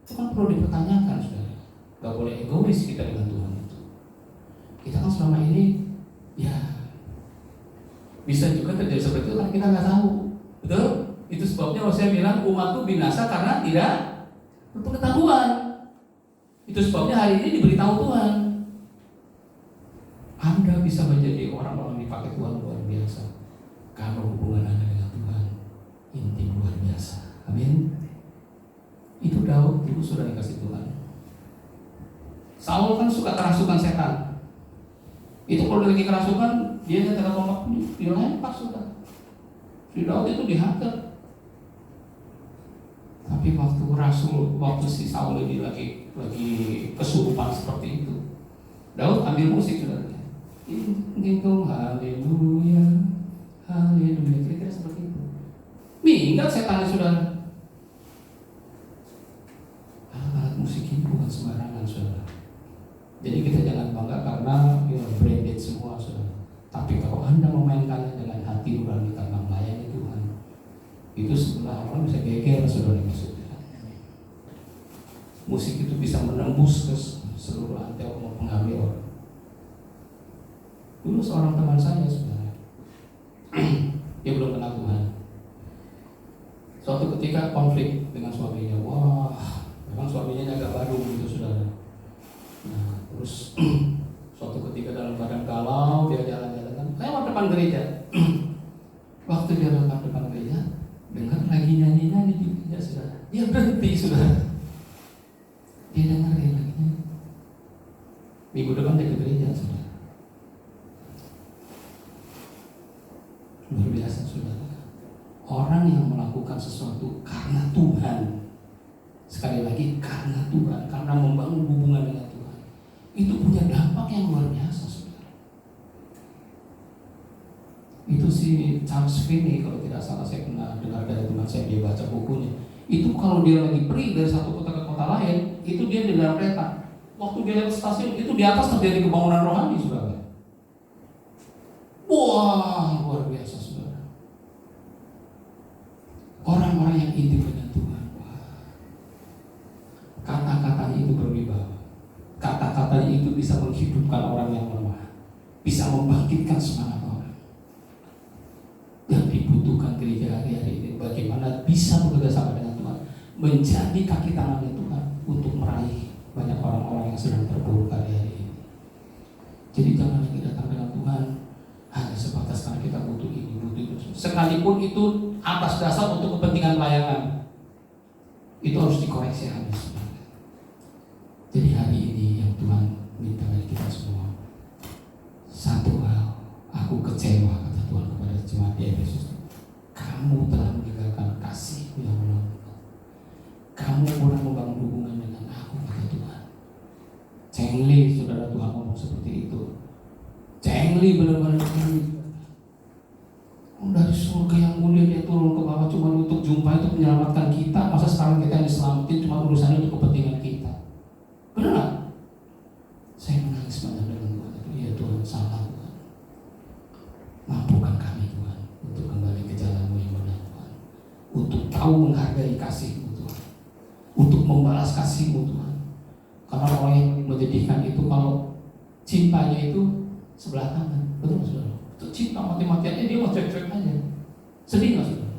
Itu kan perlu dipertanyakan saudara. Gak boleh egois kita dengan Tuhan itu. Kita kan selama ini ya bisa juga terjadi seperti itu karena kita nggak tahu, betul? Itu sebabnya kalau saya bilang umatku binasa karena tidak berpengetahuan. Itu sebabnya hari ini diberitahu Tuhan. Anda bisa menjadi orang-orang dipakai Tuhan luar biasa kalau hubungan Anda dengan Tuhan intim luar biasa. Amin. Itu Daud dulu sudah dikasih Tuhan. Saul kan suka kerasukan setan. Itu kalau lagi kerasukan, dia nyetel tombak, dia lempar sudah. Si Daud itu dihantar. Tapi waktu si Saul ini lagi kesurupan seperti itu, Daud ambil musik sudah. Gitu, haleluya, haleluya, kira-kira seperti itu. Minggat setannya sudah. Alat musik ini bukan sembarangan saudara. Jadi kita jangan bangga karena branded semua saudara. Tapi kalau Anda memainkannya dengan hati nurani karena melayani Tuhan, itu sebelah orang bisa geger saudara maksudnya. Musik itu bisa menembus ke seluruh hati orang, mempengaruhi orang. Dulu seorang teman saya saudara, dia belum kenal Tuhan. Suatu ketika konflik dengan suaminya, wah, memang suaminya agak baru gitu saudara. Nah, terus suatu ketika dalam keadaan galau, dia jalan-jalan lewat depan gereja. Waktu dia lewat depan gereja, dengar lagi nyanyi-nyanyi di gereja saudara. Dia berhenti saudara. Dia dengerin lagi nyanyi. Minggu depan dia ke gereja saudara. Luar biasa saudara. Orang yang melakukan sesuatu karena Tuhan, sekali lagi karena Tuhan, karena membangun hubungan dengan Tuhan, itu punya dampak yang luar biasa saudara. Itu si Charles Finney kalau tidak salah, saya pernah dengar dari teman saya, dia baca bukunya. Itu kalau dia lagi pergi dari satu kota ke kota lain, itu dia di dalam kereta. Waktu dia lewat stasiun, itu di atas terjadi kebangunan rohani saudara. Wah, luar biasa saudara. Orang-orang yang intim dengan Tuhan, kata-katanya itu berwibawa. Kata-katanya itu bisa menghidupkan orang yang lemah, bisa membangkitkan semangat orang. Yang dibutuhkan gereja hari-hari ini, bagaimana bisa bekerja sama dengan Tuhan, menjadi kaki tangannya Tuhan untuk meraih banyak orang-orang yang sedang terpuruk hari-hari ini. Jadi jangan lagi datang dengan Tuhan hanya sebatas karena kita butuh ini, butuh itu. Sekalipun itu atas dasar untuk kepentingan pelayanan, itu harus dikoreksi habis. Jadi hari ini yang Tuhan minta dari kita semua, satu hal, aku kecewa kata Tuhan kepada jemaat di Efesus, kamu telah meninggalkan kasih Engli benar-benar dari surga yang mulia dia turun ke bawah cuma untuk jumpa, untuk menyelamatkan kita. Masa sekarang kita yang diselamatin cuma urusannya untuk kepentingan kita? Benar nggak? Saya menangis mendengar Tuhan itu. Ya Tuhan, salah Tuhan. Mampukan kami Tuhan untuk kembali ke jalan-Mu yang benar Tuhan. Untuk tahu menghargai kasih-Mu Tuhan. Untuk membalas kasih-Mu Tuhan. Karena orang yang menyedihkan itu kalau cintanya itu sebelah kanan. Betul saudara? Itu cinta mati-matiannya dia mau cuek-cuek aja. Sedih nggak saudara?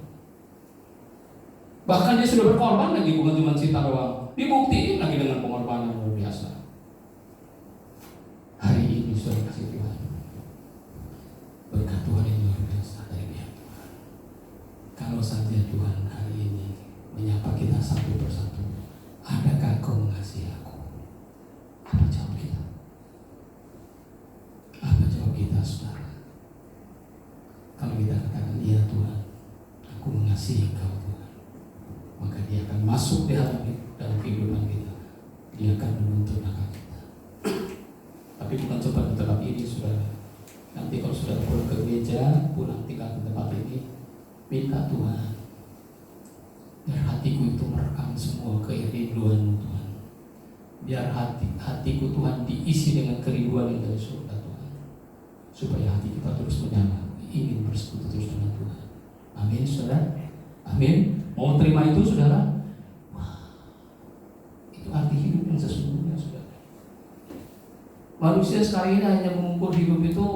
Bahkan dia sudah berkorban lagi, bukan cuma cinta doang. Dibuktiin lagi dengan pengorbanan luar biasa. Hari ini sudah kasih Tuhan, berkat Tuhan yang luar biasa dari pihak Tuhan. Kalau saja Tuhan hari ini menyapa kita satu persatu, adakah Kau mengasihi aku? Apa jawab kita? Apa jawab kita saudara? Kalau kita katakan iya Tuhan, aku mengasihi Kau Tuhan, maka Dia akan masuk di dalam kehidupan kita. Dia akan menuntun langkah kita. Tapi bukan cepat di tempat ini saudara. Nanti kalau sudah pulang ke gereja, pulang tinggal ke tempat ini, minta Tuhan biar hatiku itu merekam semua kerinduan-Mu Tuhan. Biar hatiku Tuhan diisi dengan kerinduan yang dari surga Tuhan, supaya hati kita terus menyala, ingin bersekutu terus dengan Tuhan. Amin saudara. Amin. Mau terima itu saudara? Wah, itu arti hidup yang sesungguhnya saudara. Manusia sekarang ini hanya mengukur hidup itu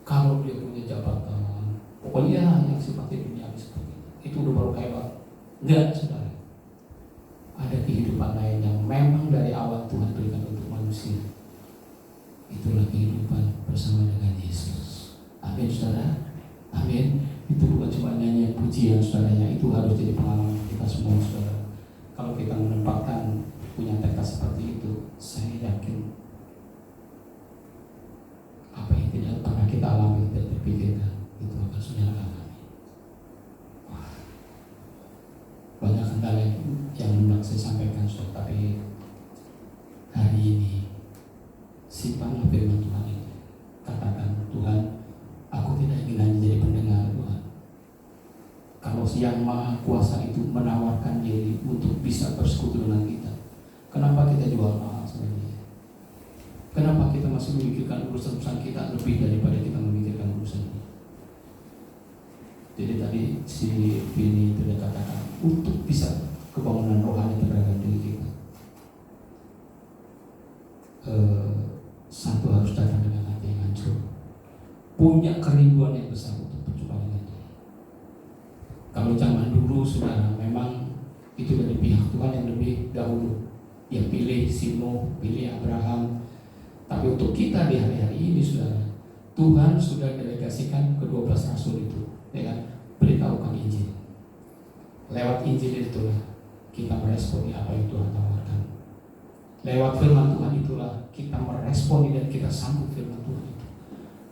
kalau dia punya jabatan, pokoknya yang sifatnya duniawi seperti itu udah baru hebat. Enggak saudara. Ada kehidupan lain yang memang dari awal Tuhan berikan untuk manusia. Itulah kehidupan bersama dengan Yesus. Amin saudara. Amin. Itu bukan cuma nyanyian pujian saudaranya, itu harus jadi pengalaman kita semua saudara. Kalau kita menempatkan punya tekad seperti itu, saya yakin apa yang tidak pernah kita alami, tidak terpikirkan, itu akan menyerahkan kami. Wah, banyak kendala yang hendak saya sampaikan saudara, tapi hari ini simpanlah firman Tuhan ini. Katakan, Tuhan, aku tidak ingin hanya jadi pendengar Tuhan. Kalau Yang Maha Kuasa itu menawarkan diri untuk bisa bersekutu dengan kita, kenapa kita jual mahal sebenarnya? Kenapa kita masih memikirkan urusan-urusan kita lebih daripada kita memikirkan urusan ini? Jadi tadi si Vini itu katakan untuk bisa kebangunan rohani terhadap diri kita, satu harus datang dengan hati yang hancur, punya kerinduan yang besar untuk berjumpa dengan Dia. Kalau zaman dulu saudara, memang itu dari pihak Tuhan yang lebih dahulu, yang pilih Nuh, pilih Abraham. Tapi untuk kita di hari-hari ini saudara, Tuhan sudah delegasikan ke-12 rasul itu, ya kan? Beritahukan Injil. Lewat Injil itulah kita meresponi apa yang Tuhan tawarkan. Lewat firman Tuhan itulah kita meresponi dan kita sambut firman Tuhan itu.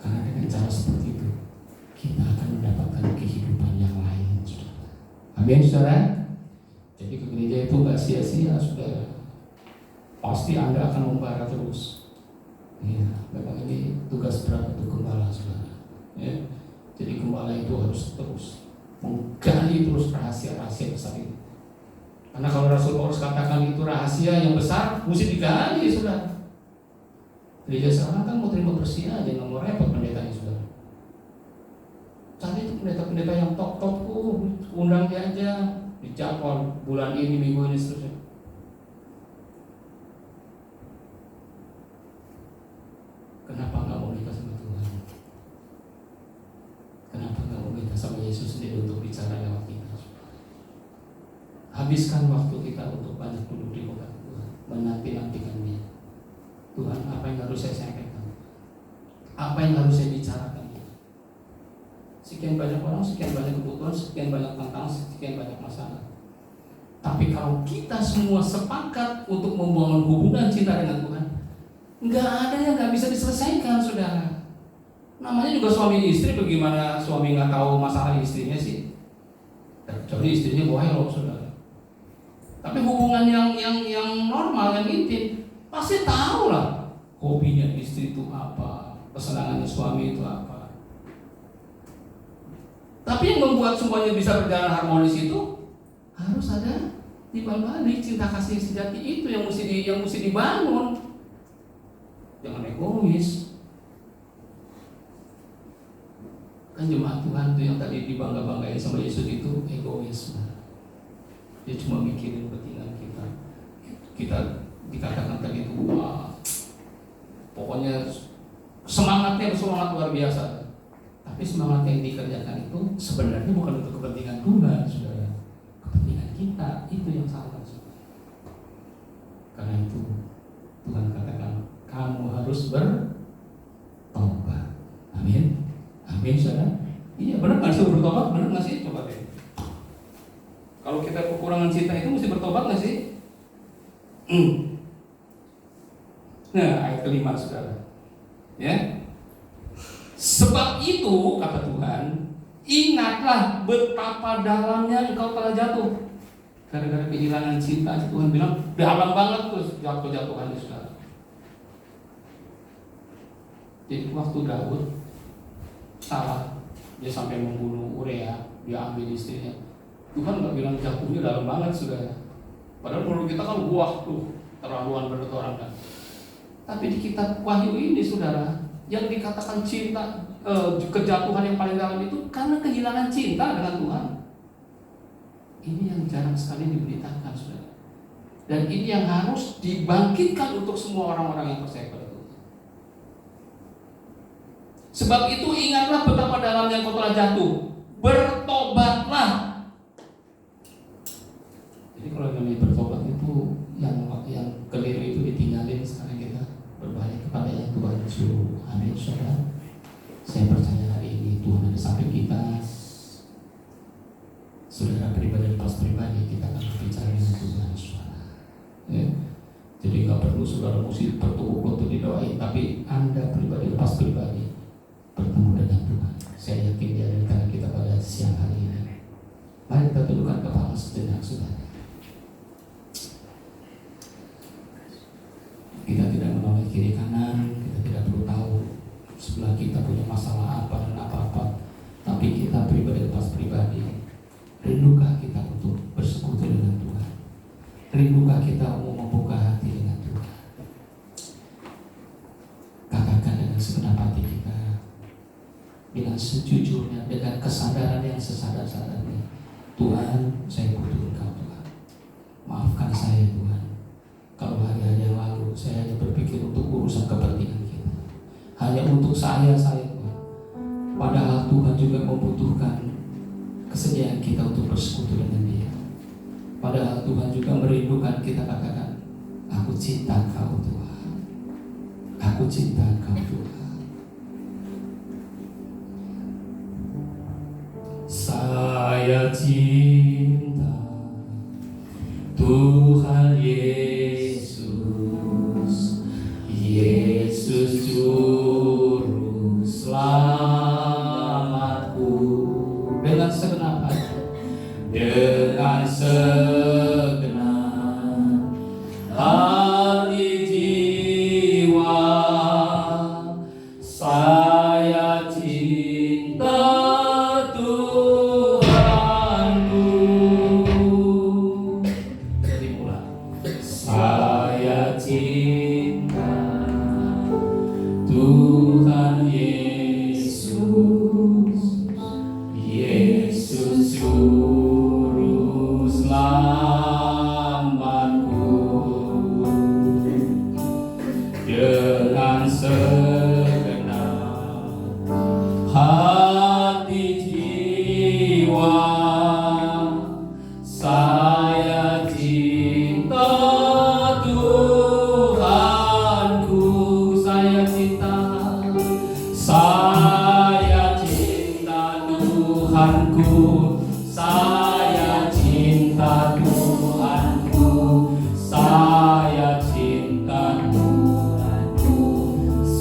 Karena dengan cara seperti itu kita akan mendapatkan kehidupan yang lain saudara. Amin saudara. Jadi ke gereja itu gak sia-sia saudara. Pasti Anda akan membara terus. Ya, memang ini tugas berat untuk gembala saudara. Ya. Jadi gembala itu harus terus menggali terus rahasia-rahasia besar itu. Karena kalau Rasul Paulus katakan itu rahasia yang besar, mesti digali saudara. Gereja sekarang kan mau terima bersih aja, nggak mau repot pendetanya saudara. Cari itu pendeta-pendeta yang top-top, undang dia aja, dijadwal bulan ini, minggu ini seterusnya. Kenapa nggak mau nikah sama Tuhan? Kenapa nggak mau minta sama Yesus sendiri untuk bicara lewat kita? Habiskan waktu kita untuk banyak duduk di muka Tuhan, menanti-nantikan Dia. Tuhan, apa yang harus saya sampaikan? Apa yang harus saya bicarakan? Sekian banyak orang, sekian banyak kebutuhan, sekian banyak tantangan, sekian banyak masalah. Tapi kalau kita semua sepakat untuk membangun hubungan cinta dengan Tuhan, nggak ada yang nggak bisa diselesaikan saudara. Namanya juga suami istri, bagaimana suami nggak tahu masalah istrinya sih? Kecuali istrinya bohong saudara. Tapi hubungan yang normal, yang intim, pasti tahu lah hobinya istri itu apa, kesenangannya suami itu apa. Tapi yang membuat semuanya bisa berjalan harmonis itu harus ada timbal balik, cinta kasih sejati itu yang mesti dibangun. Jangan egois. Kan jemaat Tuhan tuh yang tadi dibangga-banggain sama Yesus itu egois. Dia cuma mikirin kepentingan kita. Kita dikatakan tadi itu wah, pokoknya semangatnya semangat luar biasa. Tapi semangat yang dikerjakan itu sebenarnya bukan untuk kepentingan Tuhan, saudara. Kepentingan kita itu yang salah, saudara. Karena itu Tuhan katakan kamu harus bertobat. Amin. Amin, saudara. Iya, benar nggak sih bertobat? Benar nggak sih? Coba deh. Kalau kita kekurangan cinta itu mesti bertobat nggak sih? Nah, ayat kelima, saudara. Ya. Sebab itu kata Tuhan, ingatlah betapa dalamnya engkau telah jatuh. Gara-gara kehilangan cinta, Tuhan bilang dalam banget tuh jatuh-jatuhannya, saudara. Jadi waktu Daud salah, dia sampai membunuh Urea, dia ambil istrinya. Tuhan nggak bilang jatuhnya dalam banget, saudara. Padahal menurut kita kan wah tuh terlaluan menurut orang kan. Tapi di kitab Wahyu ini, saudara, yang dikatakan cinta, kejatuhan yang paling dalam itu karena kehilangan cinta dengan Tuhan. Ini yang jarang sekali diberitakan, saudara. Dan ini yang harus dibangkitkan untuk semua orang-orang yang percaya pada Tuhan. Sebab itu ingatlah betapa dalamnya engkau telah jatuh, bertobatlah. Jadi kalau namanya bertobat itu yang keliru itu ditinggalin. Sekarang kita berbalik kepada yang Tuhan suruh. Amin, saudara. Saya percaya hari ini Tuhan ada samping kita. Saudara pribadi lepas pribadi kita akan berbicara dengan Tuhan, saudara. Ya. Jadi nggak perlu saudara mesti bertukuk lutut didoain, tapi Anda pribadi lepas pribadi bertemu dengan Tuhan. Saya yakin dia ada di tengah kita pada siang hari ini. Mari kita tundukkan kepala sejenak, saudara. Kita tidak menoleh kiri kanan, kita tidak perlu tahu sebelah kita punya masalah apa dan apa-apa. Tapi kita pribadi lepas pribadi, rindukah kita untuk bersekutu dengan Tuhan? Rindukah kita mau membuka hati dengan Tuhan? Katakan dengan segenap hati kita, dengan sejujurnya, dengan kesadaran yang sesadar-sadarnya, Tuhan, saya butuh Engkau, Tuhan. Maafkan saya, Tuhan. Kalau hari-hari yang lalu saya hanya berpikir untuk urusan kepentingan kita, hanya untuk saya Tuhan. Padahal Tuhan juga membutuhkan kesediaan kita untuk bersekutu dengan Dia. Padahal Tuhan juga merindukan kita katakan, aku cinta Kau Tuhan, aku cinta Kau Tuhan. Saya cinta Tuhan Yesus, Yesus Juru Selamatku. Dengan segenap hati, dengan segenap hati jiwa, saya cinta Tuhanku. Jadi mulai, saya cinta Tuhan Yesus, Yesus Juru Selamatku. Dengan segenap hati jiwa, saya cinta Tuhanku. Saya cinta Tuhanku. Saya cinta Tuhanku. Saya cinta Tuhanku.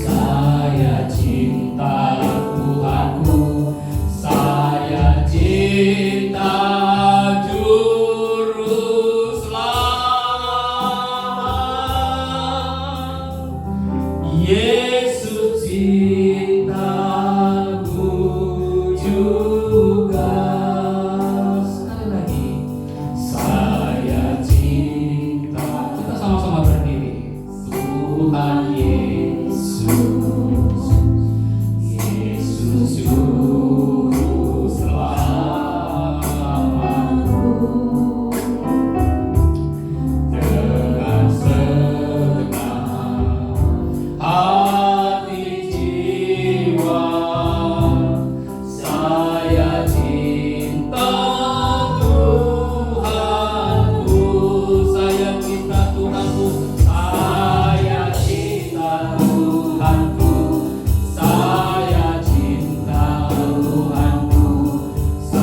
Saya cinta Tuhanku. Saya cinta Juru Selamat, Yesus. cintamu juga. Sekali lagi, saya cinta. Kita sama-sama berdiri. Tuhan Yesus, Yesus juru selamatku. Dengan segenap hati jiwa, saya cinta Tuhanku. Saya cinta Tuhanku. Saya cinta Tuhanku. Saya cinta Tuhanku.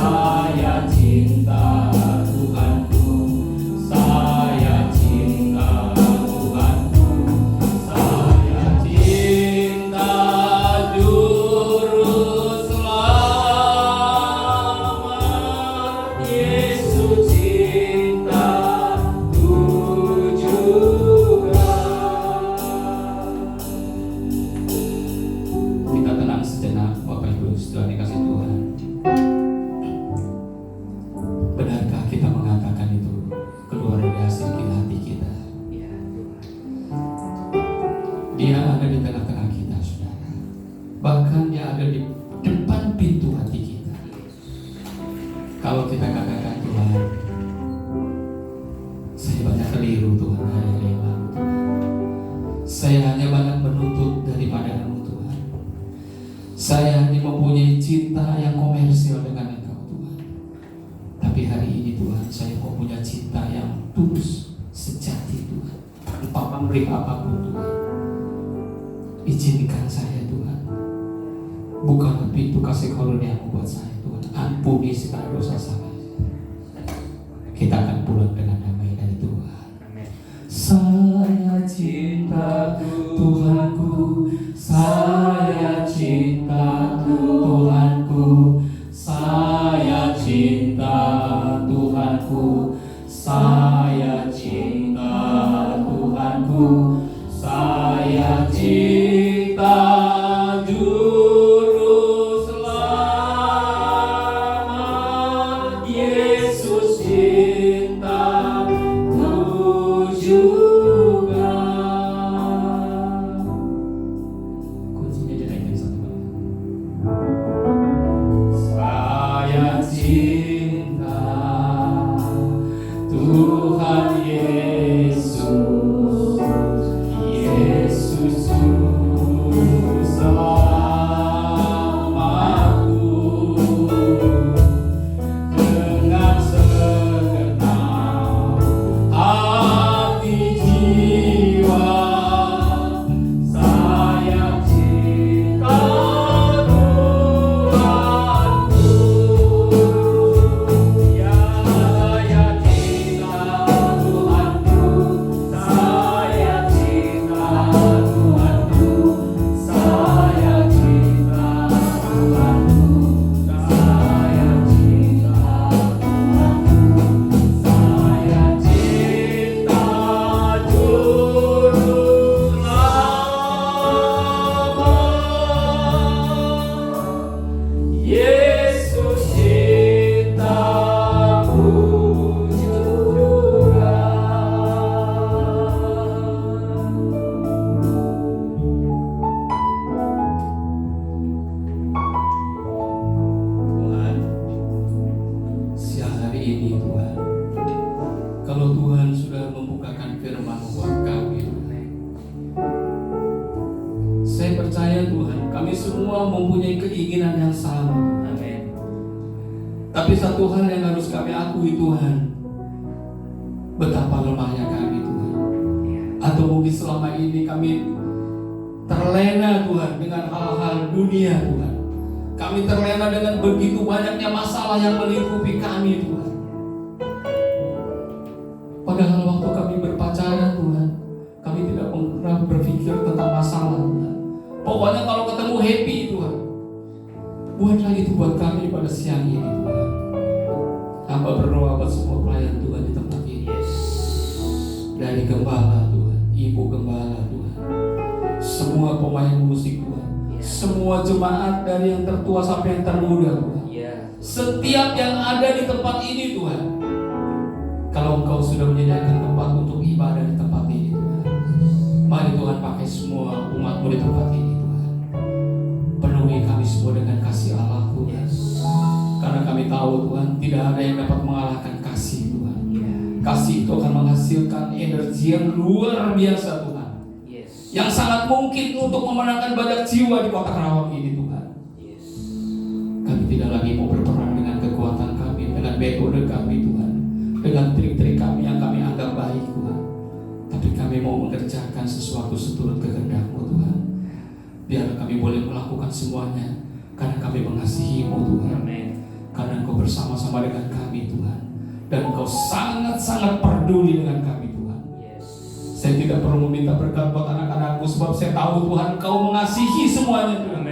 Saya cinta Tuhanku. Saya cinta Tuhanku. Saya cinta Juru Selamat. Yesus cintaku juga. Kita tenang sejenak, Bapak Ibu setelah dikasih Tuhan. Benarkah kita mengatakan itu keluar dari hasil hati kita? Ya Tuhan. Dia ada di tengah-tengah kita, saudara. Bahkan dia ada di depan pintu hati kita. Kalau kita katakan, Tuhan, saya banyak keliru Tuhan, hari-hari yang lalu Tuhan. Saya hanya banyak menuntut daripada-Mu Tuhan. Saya hanya mempunyai cinta yang komersial dengan Engkau Tuhan. Tapi hari ini Tuhan, saya kok punya cinta yang tulus, sejati Tuhan. Engkau pemberi apapun Tuhan. Izinkan saya Tuhan. Bukalah pintu kasih karunia-Mu buat saya Tuhan. Ampuni segala dosa saya. Kita akan pulang dengan damai dari Tuhan. Amin. Saya cinta Tuhanku. Saya cinta Tuhanku. Saya cinta Tuhanku. Saya cinta Tuhanku. Saya cinta Juru Selamat. Yesus cintaku juga. Kuncinya jadi yang satu. Saya cinta Tuhan Yesus, Yesus juru selamatku. Dengan segenap hati jiwa, saya cinta Tuhanku. Ya, saya cinta Tuhanku. Saya cinta Tuhanku. Saya cinta Tuhanku. Saya cinta Tuhanku. Saya cinta Juru Selamat. Yesus cintaku juga. Tuhan, siang hari ini Tuhan, kalau Tuhan sudah membukakan firman-Mu buat kami, saya percaya Tuhan, kami semua mempunyai keinginan yang sama Tuhan. Amin. Tapi satu hal yang harus kami akui Tuhan, betapa lemahnya kami Tuhan. Atau mungkin selama ini kami terlena Tuhan dengan hal-hal dunia Tuhan. Kami terlena dengan begitu banyaknya masalah yang melingkupi kami Tuhan. Padahal waktu kami berpacaran Tuhan, kami tidak pernah berpikir tentang masalah Tuhan. Pokoknya kalau ketemu happy Tuhan. Buatlah itu buat kami pada siang ini Tuhan. Hamba berdoa buat semua pelayan Tuhan di tempat ini. Dari gembala Tuhan, ibu gembala Tuhan, semua pemain musik Tuhan, semua jemaat dari yang tertua sampai yang termuda Tuhan. Setiap yang ada di tempat ini Tuhan, kalau Engkau sudah menyediakan tempat untuk ibadah di tempat ini Tuhan, mari Tuhan pakai semua umat-Mu di tempat ini Tuhan. Penuhi kami semua dengan kasih Allah Tuhan. Karena kami tahu Tuhan, tidak ada yang dapat mengalahkan kasih Tuhan. Kasih itu akan menghasilkan energi yang luar biasa Tuhan, yang sangat mungkin untuk memenangkan banyak jiwa di kota Karawang ini Tuhan. Kami tidak lagi mau berperang dengan kekuatan kami, dengan metode kami Tuhan, dengan trik-trik kami yang kami anggap baik Tuhan. Tapi kami mau mengerjakan sesuatu seturut kehendak-Mu Tuhan. Biar kami boleh melakukan semuanya karena kami mengasihi-Mu Tuhan. Karena Engkau bersama-sama dengan kami Tuhan, dan Engkau sangat-sangat peduli dengan kami Tuhan. Saya tidak perlu meminta berkat buat anak-anakku, sebab saya tahu Tuhan Engkau mengasihi semuanya Tuhan.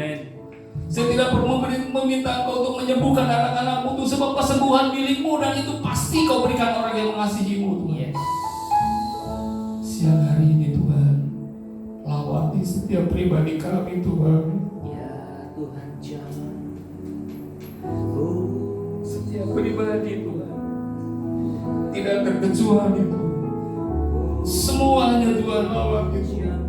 Saya tidak perlu meminta Engkau untuk menyembuhkan anak-anakmu Tuhan, sebab kesembuhan milik-Mu, dan itu pasti Kau berikan orang yang mengasihi-Mu Tuhan. Siang hari ini Tuhan, lawati setiap pribadi kami Tuhan. Setiap pribadi Tuhan, tidak terkecuali Tuhan, semuanya Tuhan lawati Tuhan.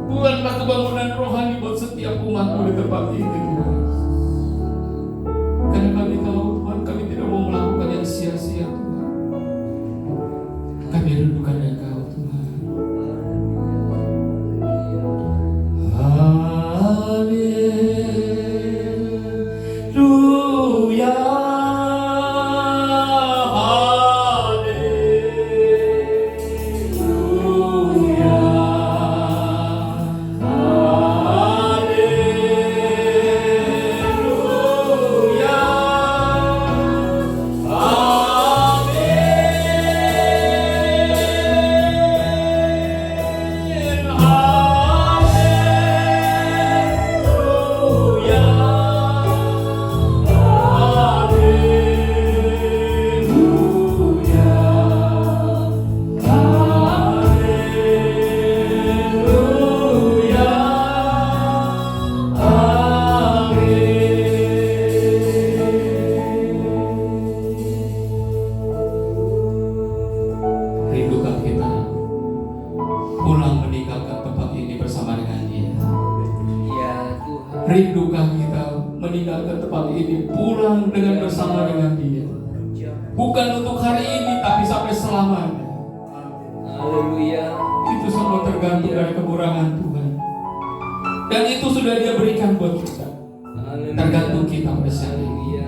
Buatlah kebangunan rohani buat setiap umat-Mu di tempat ini Tuhan. Karena kami tahu Tuhan, kami tidak mau melakukan yang sia-sia Tuhan. Kami rindukan Engkau Tuhan. Haleluya. Rindukan kita pulang meninggalkan tempat ini bersama dengan Dia. Rindukan kita meninggalkan tempat ini pulang dengan bersama dengan Dia. Bukan untuk hari ini, tapi sampai selamanya. Itu semua tergantung dari kekurangan Tuhan, dan itu sudah Dia berikan buat kita. Tergantung kita pada saat ini.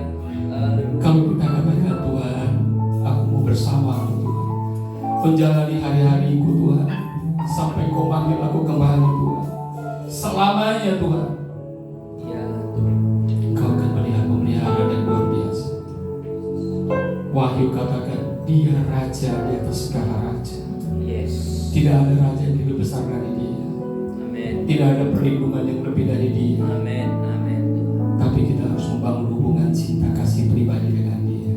Kalau kita katakan Tuhan, aku mau bersama Tuhan, menjalani hari-hariku Tuhan, sampai Kau panggil aku kembali Tuhan, selamanya Tuhan, Kau akan melihat memelihara dan luar biasa. Wahyu katakan, Dia raja di atas segala raja. Tidak ada raja yang lebih besar dari Dia. Tidak ada perlindungan yang lebih dari Dia. Tapi kita harus membangun hubungan cinta kasih pribadi dengan Dia.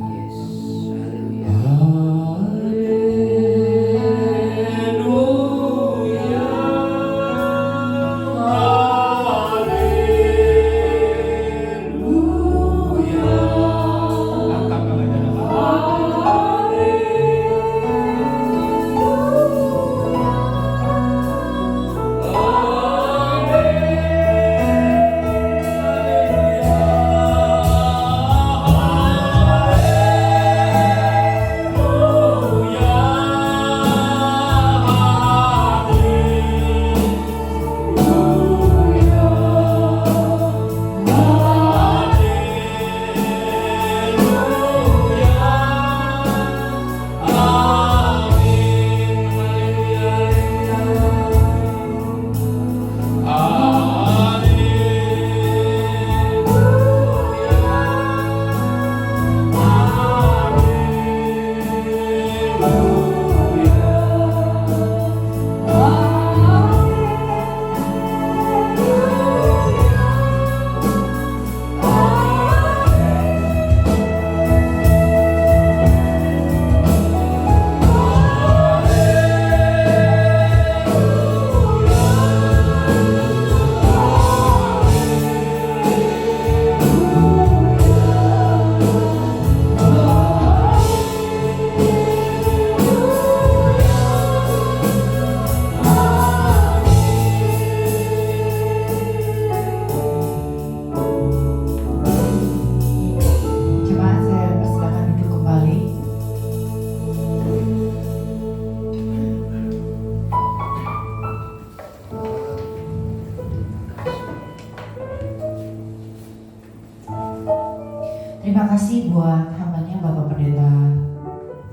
Terima kasih buat hambanya Bapak Pendeta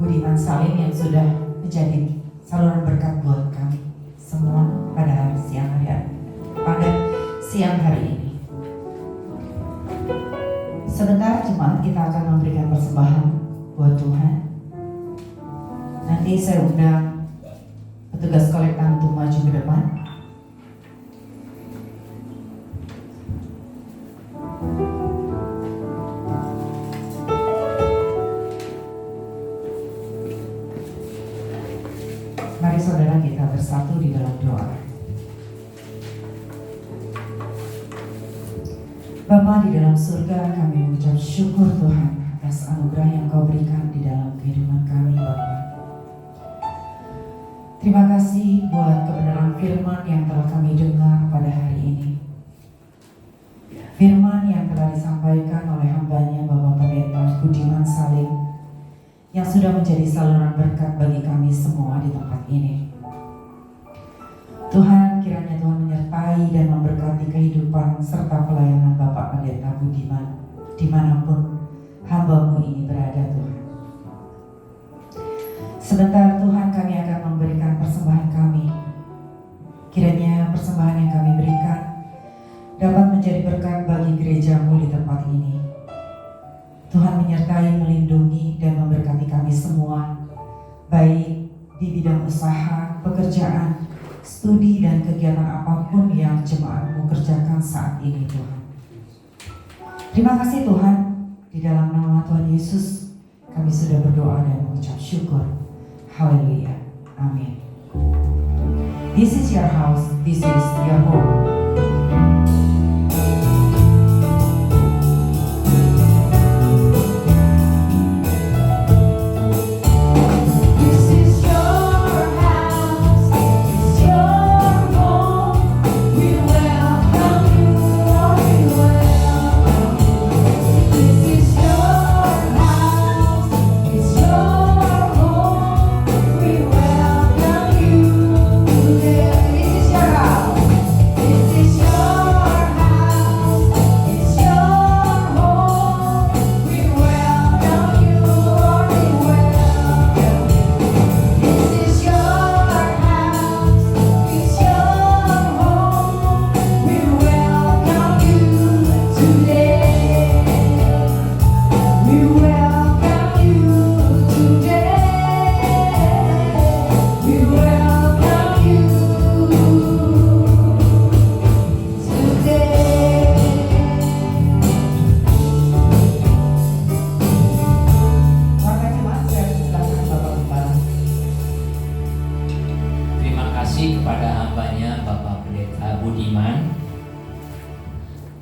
Budiman Salim yang sudah menjadi saluran berkat buat kami semua pada siang hari ini. Sebentar jemaat kita akan memberikan persembahan buat Tuhan. Nanti saya undang petugas kolektan untuk maju ke depan. Mari saudara kita bersatu di dalam doa. Bapa di dalam surga, kami mengucap syukur Tuhan atas anugerah yang Kau berikan di dalam kehidupan kami Bapa. Terima kasih buat kebenaran firman yang telah kami dengar pada hari ini. Firman yang telah disampaikan oleh hambanya Bapak Pendeta Budiman Salim yang sudah menjadi saluran berkat bagi kami semua di tempat ini. Tuhan, kiranya Tuhan menyertai dan memberkati kehidupan serta pelayanan Bapak Pendeta Budiman dimanapun hamba-Mu ini berada Tuhan. Sebentar Tuhan, kami akan memberikan persembahan kami. Kiranya persembahan yang kami berikan dapat menjadi berkat bagi gereja-Mu di tempat ini. Tuhan menyertai, melindungi, dan memberkati kami semua, baik di bidang usaha, pekerjaan, studi, dan kegiatan apapun yang jemaat-Mu kerjakan saat ini Tuhan. Terima kasih Tuhan, di dalam nama Tuhan Yesus kami sudah berdoa dan mengucap syukur. Haleluya. Amin. This is your house, this is your home.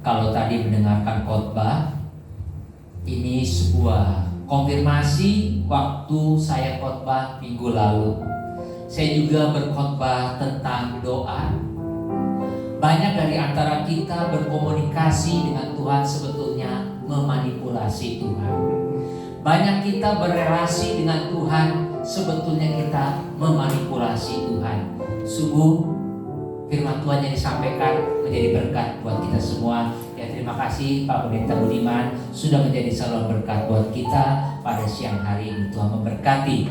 Kalau tadi mendengarkan khotbah, ini sebuah konfirmasi waktu saya khotbah minggu lalu. Saya juga berkhotbah tentang doa. Banyak dari antara kita berkomunikasi dengan Tuhan sebetulnya memanipulasi Tuhan. Banyak kita berrelasi dengan Tuhan sebetulnya kita memanipulasi Tuhan. Sungguh firman Tuhan yang disampaikan menjadi berkat buat kita semua. Ya, terima kasih Pak Pendeta Budiman sudah menjadi saluran berkat buat kita pada siang hari ini. Tuhan memberkati.